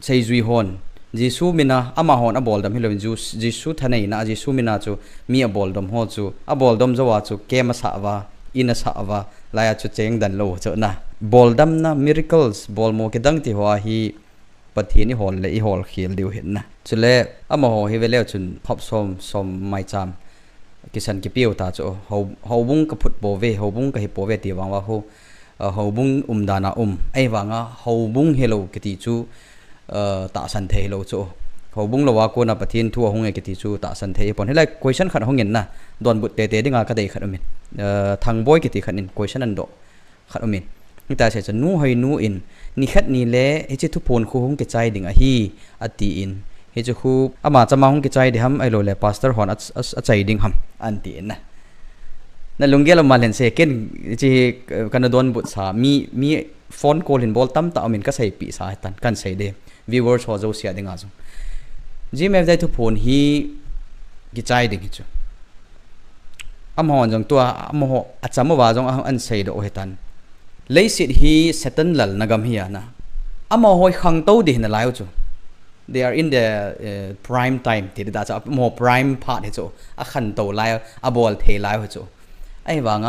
sei zui hon จิสูมินะอามาหอนอบอลดำฮิโลวินจูจิสูทนายนะจิสูมินะจูมีอบอลดำหัวจูอบอลดำจะว่าจูเกมสาวะอินสาวะลายจูเจงดันโลจูนะบอลดำนะ miracles บอลโมกิดังที่หัวฮีปฏินี่ฮอลเลยอีฮอลเขียนเดียวเห็นนะจุดเล่อามาหอฮิเวลเลจุนพับสมไม่จำกิสันกิปิวตาจูเขาบุ้งกับพุทธโบเวเขาบุ้งกับฮิปโบเวตีวังว่าเขาบุ้งดานาไอ้วังอ่ะเขาบุ้งเฮโลกิติจูตาสันเทโลจูเขาบุ้งละว่ากูนับปฏินทั่วห้องเอกิติจูตาสันเทปนให้ไล่ question ขัดห้องเงินนะโดนบุตรเตะดิ้งากระเดยขัดอมินทางบอยกิติขัดนิน question นั่นโดขัดอมินนี่แต่เสียจะนู้ให้นู้อินนี่ขัดนี่แหละเฮจิทุพนคู่ห้องกิจใจดิ่งฮีอตีอินเฮจิคู่อามาจะมาห้องกิจใจดิฮัมไอโลเลปาสเตอร์ฮอนอัใจดิ่งฮัมอันตีอินนะนั่นลุงเกลมาเล่นเซกินจีกันโดนบุตรสามีฟอนโกลินบอลตั้มตาอมินก็ใส่ปีสาตันกันใส่เดviewers หัวเราเสียดิ่งอาจุGMFDI ทุพนฮีกิจใจดิ่งฮิจูอามหอนจังตัวอามหออาจารย์ว่าจงอันใส่ดอกเฮตันเลยสิฮีเซตันหลัลนักมีนะอามหอยขังโตดินอะไรจู they are in the prime time ที่ได้จะมอ prime part ฮิจูอาขันโตไลอาบอลเทไลฮิจูไอ้ว่าง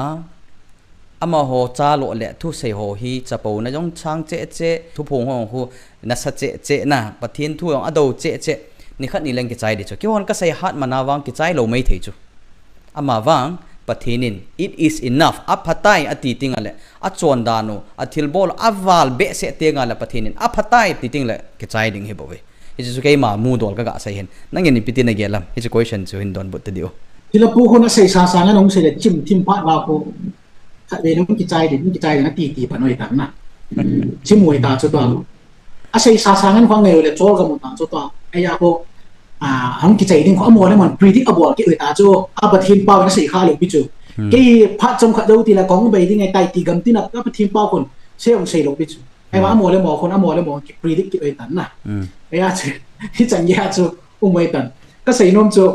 อามาโหจ้าโลเละทุเสโหฮีจะปูนะจงช่างเจ๊ทุพงหงหูนัสเจ๊นะปะเทียนทุยองอโดเจ๊นี่ขัดนี่เล่นกิจใจดิจูกี่วันก็ใส่ฮัดมานาวางกิจใจเราไม่ถี่จูอามาวังปะเทียนิน it is enough อัพพัตไตอติติงอะไรอัจวนดานุอัทิลบอลอัฟวาลเบสเซติงอะไรปะเทียนินอัพพัตไตติติงเลยกิจใจดิ่งเฮบเวฮิจูเคมามูดอลก็กะใส่เห็นนั่งยันนี่พิธีนักเกลัมฮิจู question จูหินดอนบุตรเดียวที่เราพูดคนนั้นใส่ซาซาแล้วน้องเสด็จจิ้มทิมพาดว่าโคเดี๋ยวน้องกิจใจเดี๋ยวน้องกิจใจนะตีปนอยตันนะชิมวยตาจุดตัวอาศัยซาซางั้นความเงยเลยโจลกับมุตาจุดตัวไอ้ยาโคห้องกิจใจดิ่งความมัวเนี่ยมัน predictable กี่ตาจูอาปะทินเป้านั่นใส่ข้าเลยพี่จูกี่พัดจงขัดดูทีละของใบที่ไงไตตีกำที่นับก็ปะทินเป้าคนเชี่ยวใส่ลงพี่จูไอ้ว่ามัวเลยหมอคนมัวเลยหมอ predict กี่ตันนะไอ้ยาจูที่จังยาจูไม่ตันก็ใส่นมจู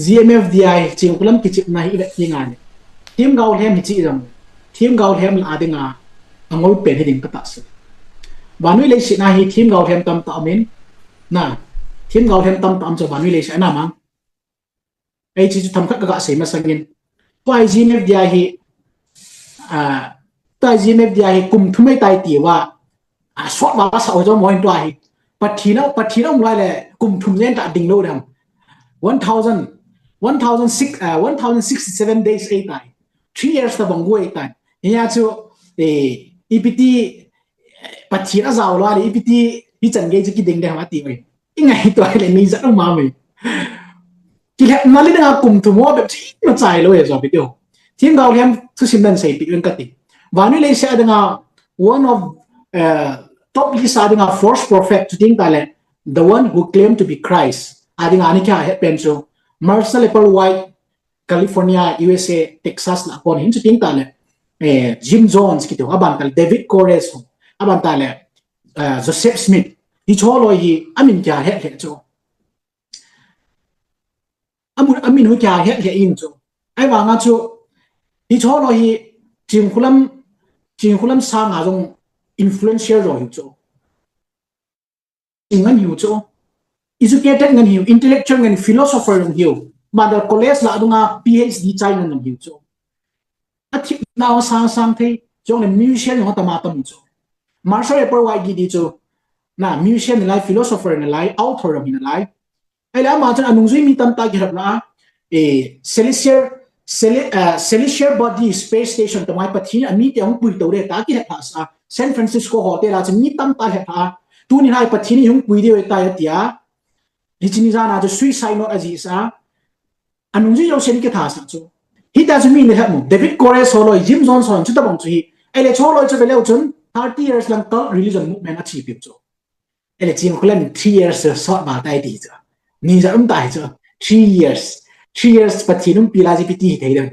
GMFDI จีนกุลัมกิจนาฮิเวทีงานทีมเกาเทียมฮิจิจังทีมเกาเทียมอาดิงาอังกฤษเป็นให้ดิ่งกระตัสบานุเลสินาฮิทีมเกาเทียมตั้มตั้มมินนะทีมเกาเทียมตั้มตั้มจะบานุเลสินามังไอจีจะทำขั้นกระสีมาสังเกตตัว GMFDI ฮิตัว GMFDI ฮิกลุ่มทุ่มไม่ตายตีว่าสวดว่าสาวจะมองตัวฮิปัททีน่าอะไรเลยกลุ่มทุ่มเล่นตัดดิ่งโลดทำ1,067 days 8 time 3 years ตะบังกู8 time เนี่ยจูEPT ปัจจัยเราล้วนEPT ที่จังเกจิกิดิ่งเดียวมาตีไว้ยังไงตัวอะไรนี่จะต้องมาไหมกิเลสนั่นเลยนะกลุ่มทุ่มว่าแบบที่มันใจเลยจ้ะพี่เดียวทีมเราเรียนทุกสิ่งนั้นใส่ปีกันกันติวันนี้เลยเสียดัง one of top list ดัง false prophet จุดที่อะไร the one who claimed to be Christ ada nga ni kya het penso Marshall White California USA Texas la kon hin chuting ta le Jim Jones kito aban tal David Corres aban ta le Joseph Smith hi cholo hi amin kya het cho amin hu kya het in cho ai wa nga cho hi cholo hi jim khulam sa nga jong influencer ro hi cho ingan hi cho educated ngan hiu intellectual ngan philosopher ngan hiu madar college la adunga PhD China ngan hiu cho athi naw sang the jong musician ho tamatam cho Marshall White gi di cho na musician lai philosopher na lai author na lai ai la ma chan anung zui mi tam ta gi hab na celestial body space station tamai pathi ami te hong pui to de ta ki ha sa San Francisco hotel a chan mi tam ta ha tu ni hai pathi ni hong pui de ta ya tia Dijiniza na to suicide note azisa anung ji yosen ke tha sa chu he doesn't mean that mo David Corres solo Jim Johnson chu ta bang chu hi ele cholo chu vele chun 30 years lang to religion movement achieve chu ele chim khulan 3 years so ba tai ti chu ni za tai chu 3 years pathinum pilaji piti thei dan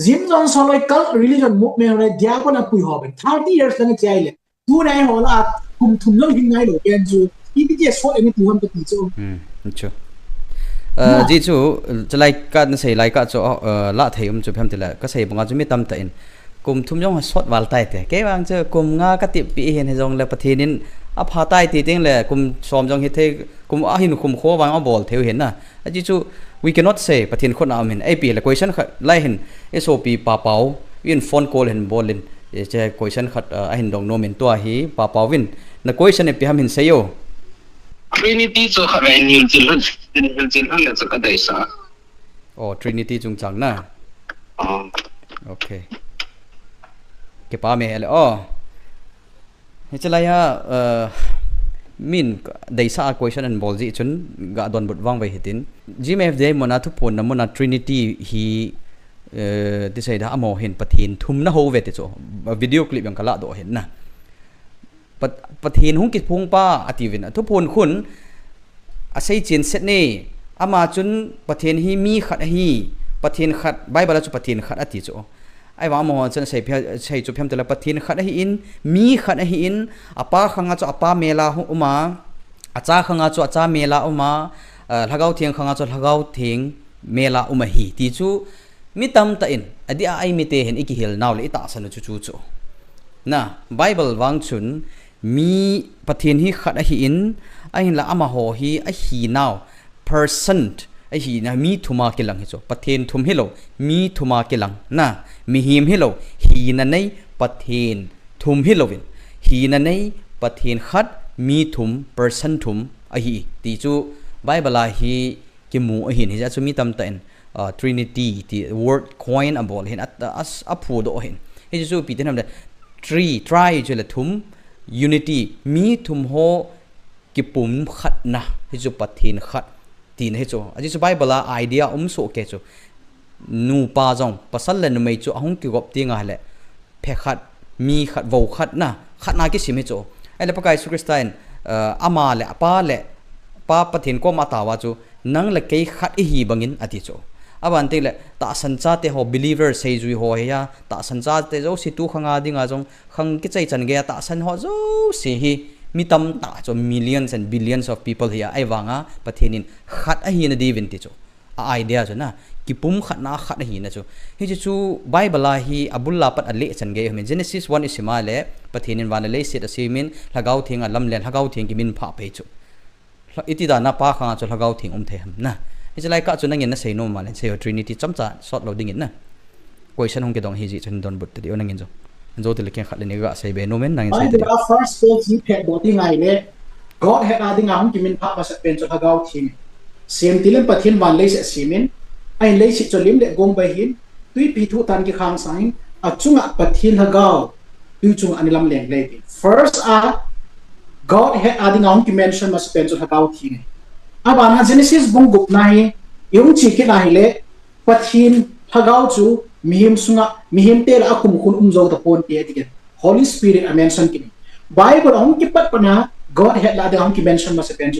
Jim Johnson like religion movement le dia ko na pui ho ben 30 years lang chai le tu nai ho la kum thum lang hin ngai lo ken chu EPT so any tu ham pati chu chu ji chu chalai ka na sei lai ka chu la theim chu phem tila ka sei banga chu mi tam ta in kum thum jong sot wal tai te ke wang chu kum nga ka ti pi hen he jong le pathinin a phatai ti ting le kum som jong hi the kum a hin khum kho wang a bol theu hin na aji chu we cannot say pathin khona amin ap le question khat lai hin sop pa pau in phone call hin bolin che question khat a hin dong no min to hi pa pau win na question e pi ham hin sayo Trinity cho kha mai New Zealand le cha ka dai sa oh Trinity chung chang na okay ke pa me le oh he chalaya min dai sa question and bol ji chun ga don but wang vai hitin GMFDI mona thu pon na mona Trinity hi ti sai da amo hin pathin thum na ho ve te cho video clip yang kala do hin na pathin hung ki phung pa ativin thu pon khun a sei chin set ni ama chun pathin hi mi khat hi pathin khat bible chu pathin khat ati cho ai wa mo chen sei chu phem tela pathin khat hi in mi khat hi in apa khanga chu apa mela hu uma acha khanga chu acha mela uma lagau thiang khanga chu lagau thiang mela uma hi ti chu mi tam ta in adi ai mi te hen iki hil naw le ta san chu chu na bible wang chun mi pathin hi khat hi in ai la ama ho hi a hi naw percent a hi na mi thuma ke lang hi cho pathin thum hi lo mi thuma ke lang na mi him hi lo hi na nei pathin thum hi lovin hi na nei pathin khat mi thum percent thum a hi ti chu bible la hi ki mu a hin hi ja chu mi tam ta in Trinity the word coin abol hin at as aphu do hin hi chu pi tenam da try chu la thum unity mi thum ho ki pum khat na hi chu pathin khat tin he chu aji chu bible la idea so ke chu nu pa jong pasal le nu mai chu ahung ki gop ti nga le phe khat mi khat vo khat na ki sim he chu ai le pakai su christian ama le apa le pa pathin ko ma tawa chu nang le ke khat hi bangin ati chu aban te le ta san cha te ho believer sei jui ho ya ta san cha te zo si tu khanga dinga jong khang ki chai chan ge ta san ho zo si hi mi tam ta cho millions and billions of people here ai wanga pathenin khat a hi na divin ti cho a idea cho na ki pum khat na khat hi na cho hi chu bible la hi abulla pat ale chan ge hme Genesis 1 isima le pathenin wan le set asimin lagau thing a lam len lagau thing ki min pha pe chu iti da na pa khanga cho lagau thing the ham na hi lai ka chu nangin na sei no ma le sei Trinity chamcha short loading in na question hong ke dong hi ji chen don but ti onangin jo zo te leken khat le ne ga sei be no men nangin sei the first stage he pet body ngai le God had adding ang kimin pha pa sa pen cho hagaw thing sem tilen pathin wan le se simin ai le si cho lim le gom ba hin tui pi thu tan ki khang sain a chunga pathin hagaw tu chung anilam leng le first God had adding ang ki mention mas pen cho hagaw thing abana Genesis bung gup nai yung chi ki nai le pathin hagaw chu mihim sunga mihim tel akum khun umzo ta pon te etiket Holy Spirit a mention ki Bible ong ki pat pana God had la ong ki mention mas pen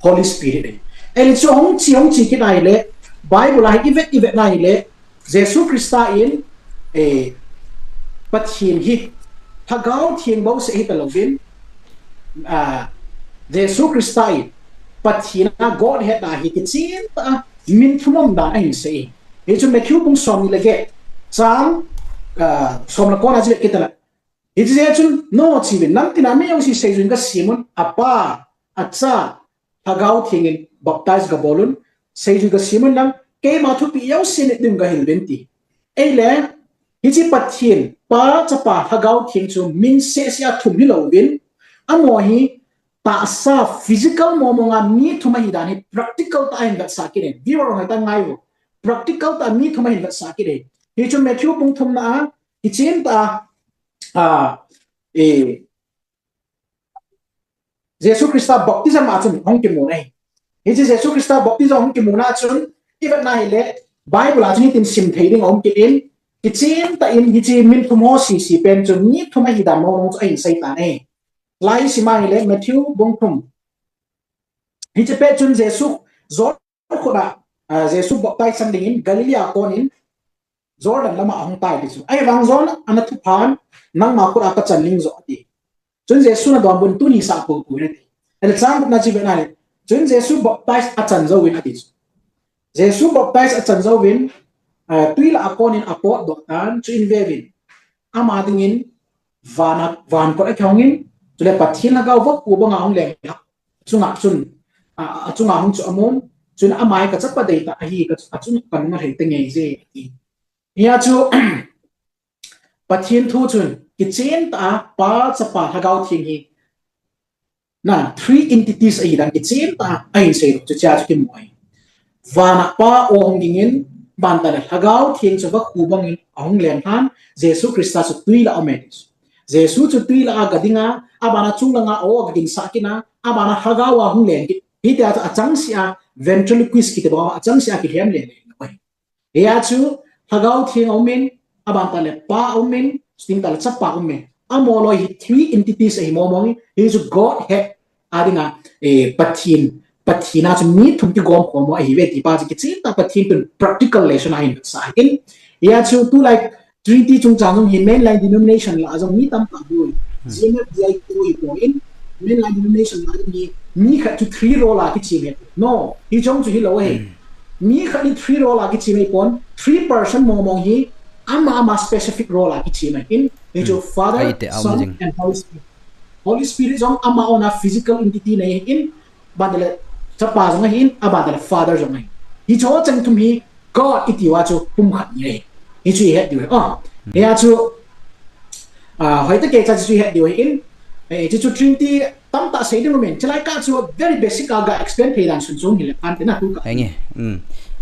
Holy Spirit el so ong chi ki nai le Bible ai ivet nai le Jesus Christa in pathin hi hagaw thing bo se hi pelovin Jesus Christa in pathina God had na hi ki chin ta min thumom da ai se he chu Matthew bung som ni lege chang som la ko na je kitala it is actually no chi bin nam tina me yong si se jun ga simon apa acha hagaw thingin baptize ga bolun se ju ga simon nam ke ma thu pi yaw sin dim ga hil benti ele hi chi pathin pa chapa hagaw thing chu min se sia thum hi lo bin amo hi ta sa physical momonga mi thuma hi dan hi practical ta in ga sakine viewer ha ta ngai wo practical ta mi thuma hin sa ki de hi chu Matthew pung thum na hi chen ta Jesus Christa baptism a chun hong ki mu nei hi chi Jesus Christa baptism hong ki mu na chun even na ile Bible a chun tin sim thei ding om ki in ki chen ta in hi chi min thumo si pen chun mi thuma hi da mo chu ai sai ta nei lai si ma ile Matthew bung thum hi chi pe chun Jesus zor khoda Jesus baptize sang dingin Galilea konin Jordan lama ahong tai disu ai wang zon anathu phan nang ma kur aka chanling zo ati chun Jesus na dom bun tu ni sa pu pu ne el sang na chi bena ne chun Jesus baptize a chan zo win ati Jesus baptize a chan zo win tuila akonin apot do tan chu in vevin ama dingin van ko akhongin cho nên bắt thiên là gạo vấp của băng ông lệ chung ngạc chung ngạc chung amom chung amai cái chấp bắt đấy ta hi cái chung cần mà thấy tình ngày gì ya chu bắt thiên thu chung cái chen ta ba chấp ba gạo thiên hi na three entities ấy đang cái chen ta ai sẽ cho cha cái mọi và na pa ông dingin ban ta là gạo thiên cho vấp của băng ông lệ han Jesus Christus tui là amen Jesus chu tui la ga dinga abana chung langa o ga ding sakina abana hagawa hung len hi ta achang sia ventriloquist ki te ba achang sia ki hem len ya chu hagaw thieng omen aban ta le pa omen sting ta le chapa omen amolo hi three entities hi momong hi chu god head adinga pathina chu mi thum ti gom ko mo hi ve ti pa ki chi ta pathin pen practical lesson ai sa in ya chu tu like Trinity chung chang hi mainline denomination la azong mi tam pa du GMFDI ko point mainline denomination la mi khat to 3 role la ki chi no hi chong chu hi lo he mi khat ni 3 role la ki chi me pon 3 person mong hi ama specific role la ki chi me in hi chu father son and holy spirit jong ama ona physical entity nei in badale chapa jong hi abadale father jong hi cho chang thum hi god itiwa chu pum khat ni hi chui het điều ya chu hỏi tới cái chi het điều in chu Trinity tam ta sei ding men chalai ka chu very basic ga explain phe dan sun chung hi le pan te na tu ka nge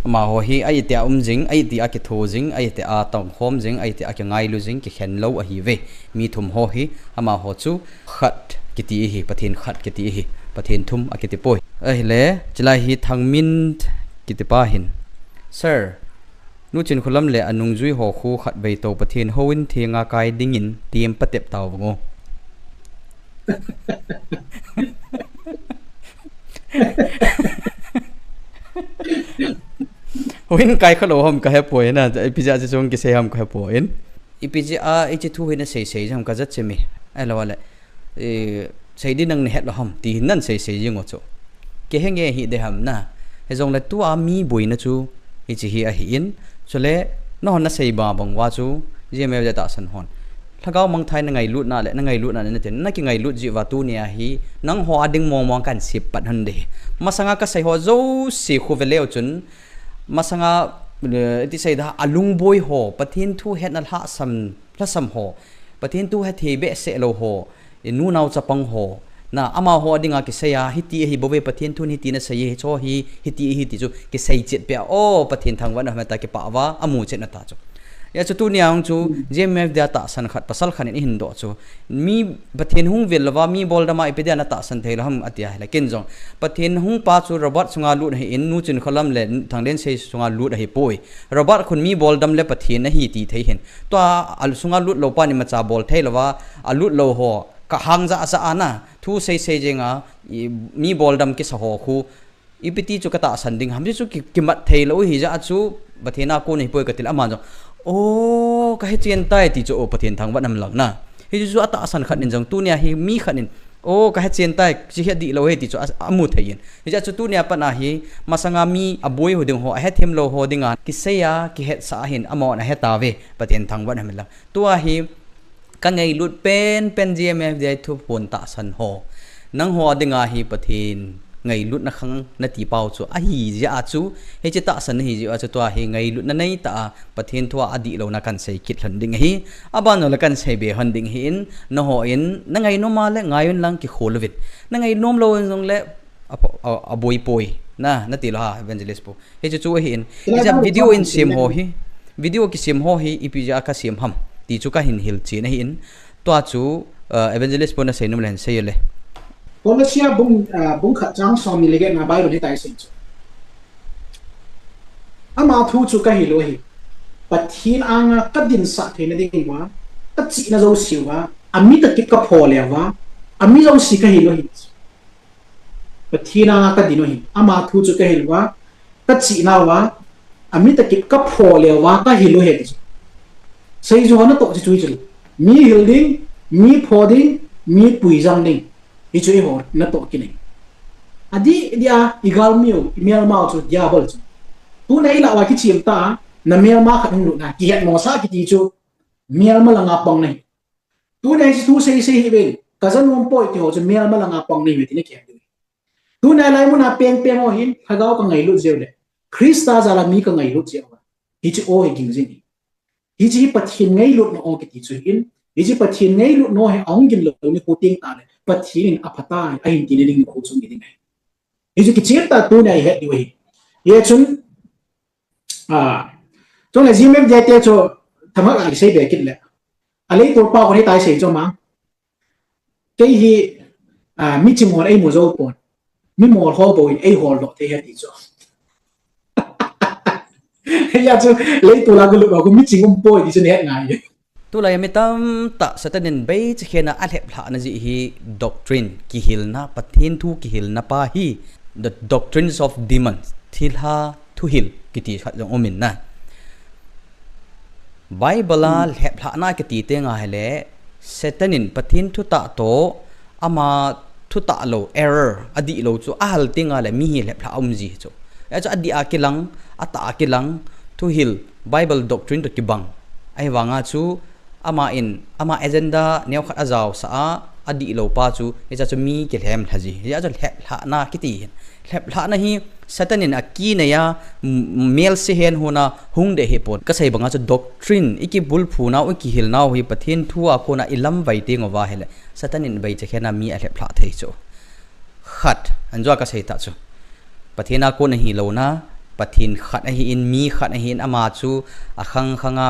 mà hồi hi ai ti dính ai ti cái thô dính ai ti tổng khom dính ai ti cái ngay lu dính cái khen lâu ở hi về mi thum ho hi mà ho chu khát cái ti hi pathin khát cái ti hi pathin thum cái ti poi ai le chalai hi thang min cái ti pa hin sir nu chin khulam le anung zui ho khu khat bei to pathin hoin thinga kai dingin tiam patep taw ngo hoin kai khalo hom ka he poi na ipija je chong ki se ham ka poin ipija a ichi thu hina sei jam ka jat chemi ai lo le sei di nang het lo hom ti nan sei jingo cho ke henge hi de ham na he jong le tu a mi boi na chu ichi hi a hi in chole no na sei ba bang wa chu GMF ja ta san hon thagao mang thai na ngai lut na le na ngai lut na ne ten na ki ngai lut ji wa tu nia hi nang ho ading mong kan sip pat han de masanga ka sei ho zo si khu veleo chun masanga ti sei da alung boy ho pathin thu het na ha sam ho pathin tu he the be se lo ho nu nau chapang ho na ama ho dinga ki seya hiti hi bobe pathin thun hiti na sei cho hi hiti chu ki sei chet pe o pathin thangwan ha ta ki pawa amu chet na ta chu ya chu tu niang chu GMF da ta san khat pasal khan in do chu mi pathin hung velwa mi bol da ma ipeda na ta san thei lam atia la ken jong pathin hung pa chu robot sunga lut hi in nu chin khalam le thangden sei sunga lut hi poi robot khun mi bol dam le pathin na hi ti thei hen to al sunga lut lo pa ni ma cha bol thei lawa alut lo ho ka hang za asa ana thu sei jenga mi bol dam ki sa ho khu ipiti chu kata sanding ham chu ki mat thei lo hi ja chu bathena ko nei poi ka til ama jo o ka he chen tai ti chu o pathen thang wanam lang na hi chu ata san khat in jong tu nia hi mi khat in o ka he chen tai chi he di lo he ti chu amu thein hi ja chu tu nia pa na hi masanga mi aboi ho ding ho he them lo ho dinga ki seya ki het sa hin amo na he ta ve pathen thang wanam lang tu a hi ka ngai lut pen GMFDI thu pon ta san ho nang ho dinga hi pathin ngai lut na khang na ti pau chu a hi ja chu he che ta san hi ji a chu to hi ngai lut na nei ta pathin thua adi lo na kan sei kit hlan ding hi abano la kan sei be han ding hi in na ho in na ngai no ma le ngai un lang ki kholovit na ngai nom lo jong le a boi poi na ti la evangelist po he chu hi in ja video in sim ho hi video ki sim ho hi ipija ka sim ham ti chu ka hin hil chi na hi in to chu evangelist po na sei nom len sei le Policia bung khat chang som ni lege na bai ro ni tai sin chu ama thu chu ka hi lo hi pathin anga ka din sa the na ding wa ka chi na zo si wa ami ta ki ka pho le wa ami zo si ka hi lo hi pathin anga ka din hi ama thu chu ka hi wa ka chi na wa ami ta ki ka pho le wa ka hi lo he sei jo na to chi chui chu mi hilding mi phoding mi pui jang ding ichu ho na to ki nei adi dia igal miu mial mau chu diabol chu tu nei la wa ki chim ta na mial ma khat lu na ki het mo sa ki ti chu mial ma la nga pong nei tu nei tu sei hi ben kazan mom poi ti ho chu mel malanga pang ni ti ne khem du tu na lai mun a peng peng o hin khagao ka ngai lu zeu le krista zala mi ka ngai lu zeu hi chi o he ging jing hi chi pathin ngai lu no o ki ti chu in hi chi pathin ngai lu no he ong gin lo ni ko ting ta le pathin apata ai ti ni ning ko chu ni ding hi chi ki chim ta tu na he di we ye chun trong này GMFDI te cho thằng hắc lại xây bể kịch lệ lấy tôi bao cái tài xây cho mà cái gì mi chim hồn ấy mùa dâu bồn mi mùa hoa bồi ấy hồn lọt thế hết đi cho ya cho lấy tôi là cái lúc đó mi chim ông bồi thì cho hết ngày tu lai mi tam ta satanin bay che khena a lep hla na ji hi doctrine ki hil na pathin thu ki hil na pa hi the doctrines of demons thil ha thu hil ki ti khat jong omin na Bible lep hla na ki ti te nga hele satanin pathin thu ta to ama thu ta lo error adi lo chu a hal tinga le mi hi lep hla om ji chu a cha adi a kilang ata a kilang thu hil Bible doctrine to ki bang ai wanga chu ama agenda neo khat azaw sa adi lo pa chu e cha chu mi ke hem thaji ya cha lep hla na ki ti lep hla na hi satanin aki na ya mel se hen hona hung de he pon ka sai banga chu doctrine iki bul phuna o ki hil naw hi pathin thua ko na ilam vai te ngowa hele satanin bai che khena mi a lep hla thei chu khat anjwa ka sai ta chu pathina ko na hi lo na pathin khat a hi in mi khat a hi in ama chu a khanga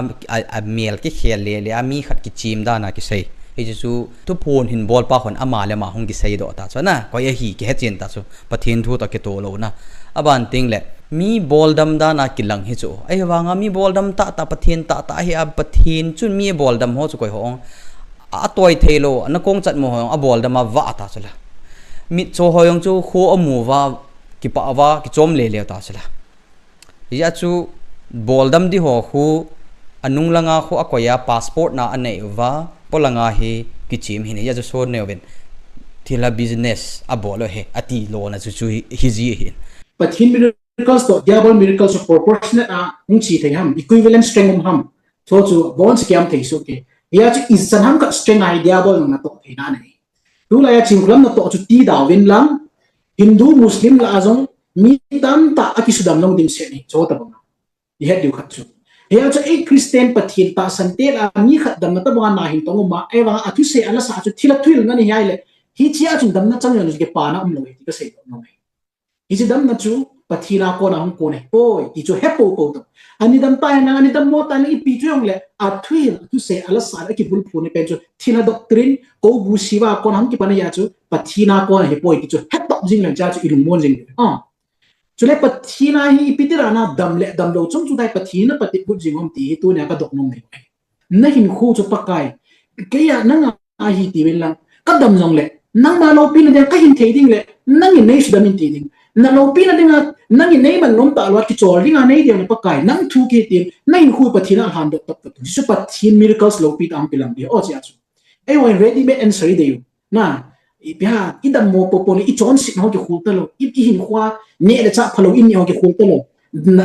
a mel ki khel le a mi khat ki chim da na ki sei hi chu tu phone hin bol pa khon ama le ma hung ki sei do ta chu na ko ye hi ki he chen ta chu pathin thu ta ke to lo na aban ting le mi bol dam da na ki lang hi chu ai wanga mi bol dam ta pathin ta hi a pathin chu mi bol dam ho chu koi hong a toy thelo na kong chat mo hong a bol dam a wa ta chu la mi cho hoyong chu kho amu wa ki pa wa ki chom le le ta chu la ya chu boldam di ho khu anung langa khu akoya passport na anei wa polanga hi kichim hi ne ya chu so newen thila business abolo he ati lo na chu hi ji hin pathin miracles to diabol miracles of proportionate hung chi thei ham equivalent strength ham so chu bon scam thei so ke ya chu isan ham ka strength ai diabol na to thei na nei tu la ya chinglam na to chu ti daw win lang hindu muslim la azong mi tam ta aki sudam long dim se ni cho ta bang i het diu khat chu ya cha e christian pathin ta sante la mi khat dam na ta bang na hin tong ma e wa athu se ala sa chu thila thil ngani hai le hi chia chu dam na chang yon ke pa na lo ti ka se no mai hi chi dam na chu pathina ko na hong ko ne oi ti chu hepo ko to ani dam ta na ani dam mo ta na i pi chu yong le athil tu se ala sa ki bul phu ne pe chu thila doctrine ko bu siwa ko na hong ki pa na ya chu pathina ko na he poi ti chu het top jing lang cha chu ilung mon jing chule pathina hi pitira na dam lo chung chu dai pathina pati bu jingom ti tu ne ka dok nom ne na hin khu chu pakai ke ya nang a hi ti wen lang ka dam jong le nang ma lo pin de ka hin thei ding le nang ni nei shudam in ti ding na lo pin de nang ni nei man nom ta lo ki chol ringa nei de ne pakai nang thu ke ti na hin khu pathina han dok top tu su pathin miracles lo pi am pilam de o cha chu ai wen ready made answer de you na ibya idam mo popoli I chon sit ho ki khulta lo I hin khwa ne le cha phalo in ho ki khulta lo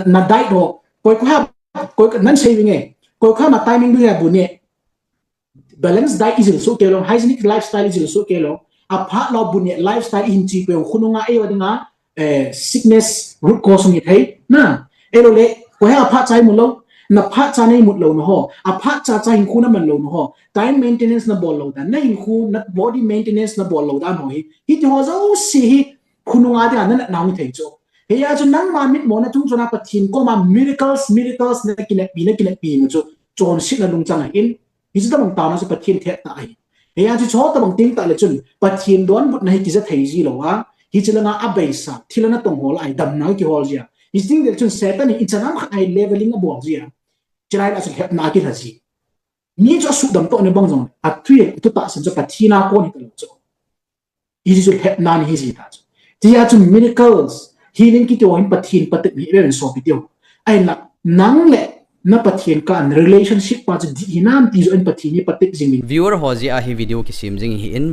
na dai do koi kha koi nan saving e koi kha ma timing du ya bu ne balanced diet is also ke lo hygienic lifestyle is also ke lo a pha lo bu ne lifestyle in chi pe khununga e wa dinga sickness root cause ni thai na e lo le koi ha pha chai mu lo na pha cha nei mut lo no ho a pha cha cha hin khu na man lo no ho time maintenance na bol lo da na hin khu na body maintenance na bol lo da no hi ti ho zo si hi khununga da na na ngi thei cho he ya chu nang ma mit mo na chung chona pathin ko ma miracles na ki pi mu chu chon sit na lung chang in hi chu tamang ta na chu pathin the ta ai he ya chu cho tamang ting ta le chun pathin don but na hi ki za thei ji lo wa hi chilanga abaisa thilana tong hol ai dam na ki hol ja hi sing de chun satan hi chanam khat ai leveling a bol ji chilai la chu hep na ki haji ni cho su dam to ne bang jong a thui tu ta san cho pathina ko ni ka cho hi chu hep na ni hi ji ta ti ya chu miracles healing ki to hin pathin patak ni ren so pi tio ai na nang le na pathin ka relationship pa chu di hinam ti zo en pathini patik jing viewer hoji a hi video ki sim jing hi in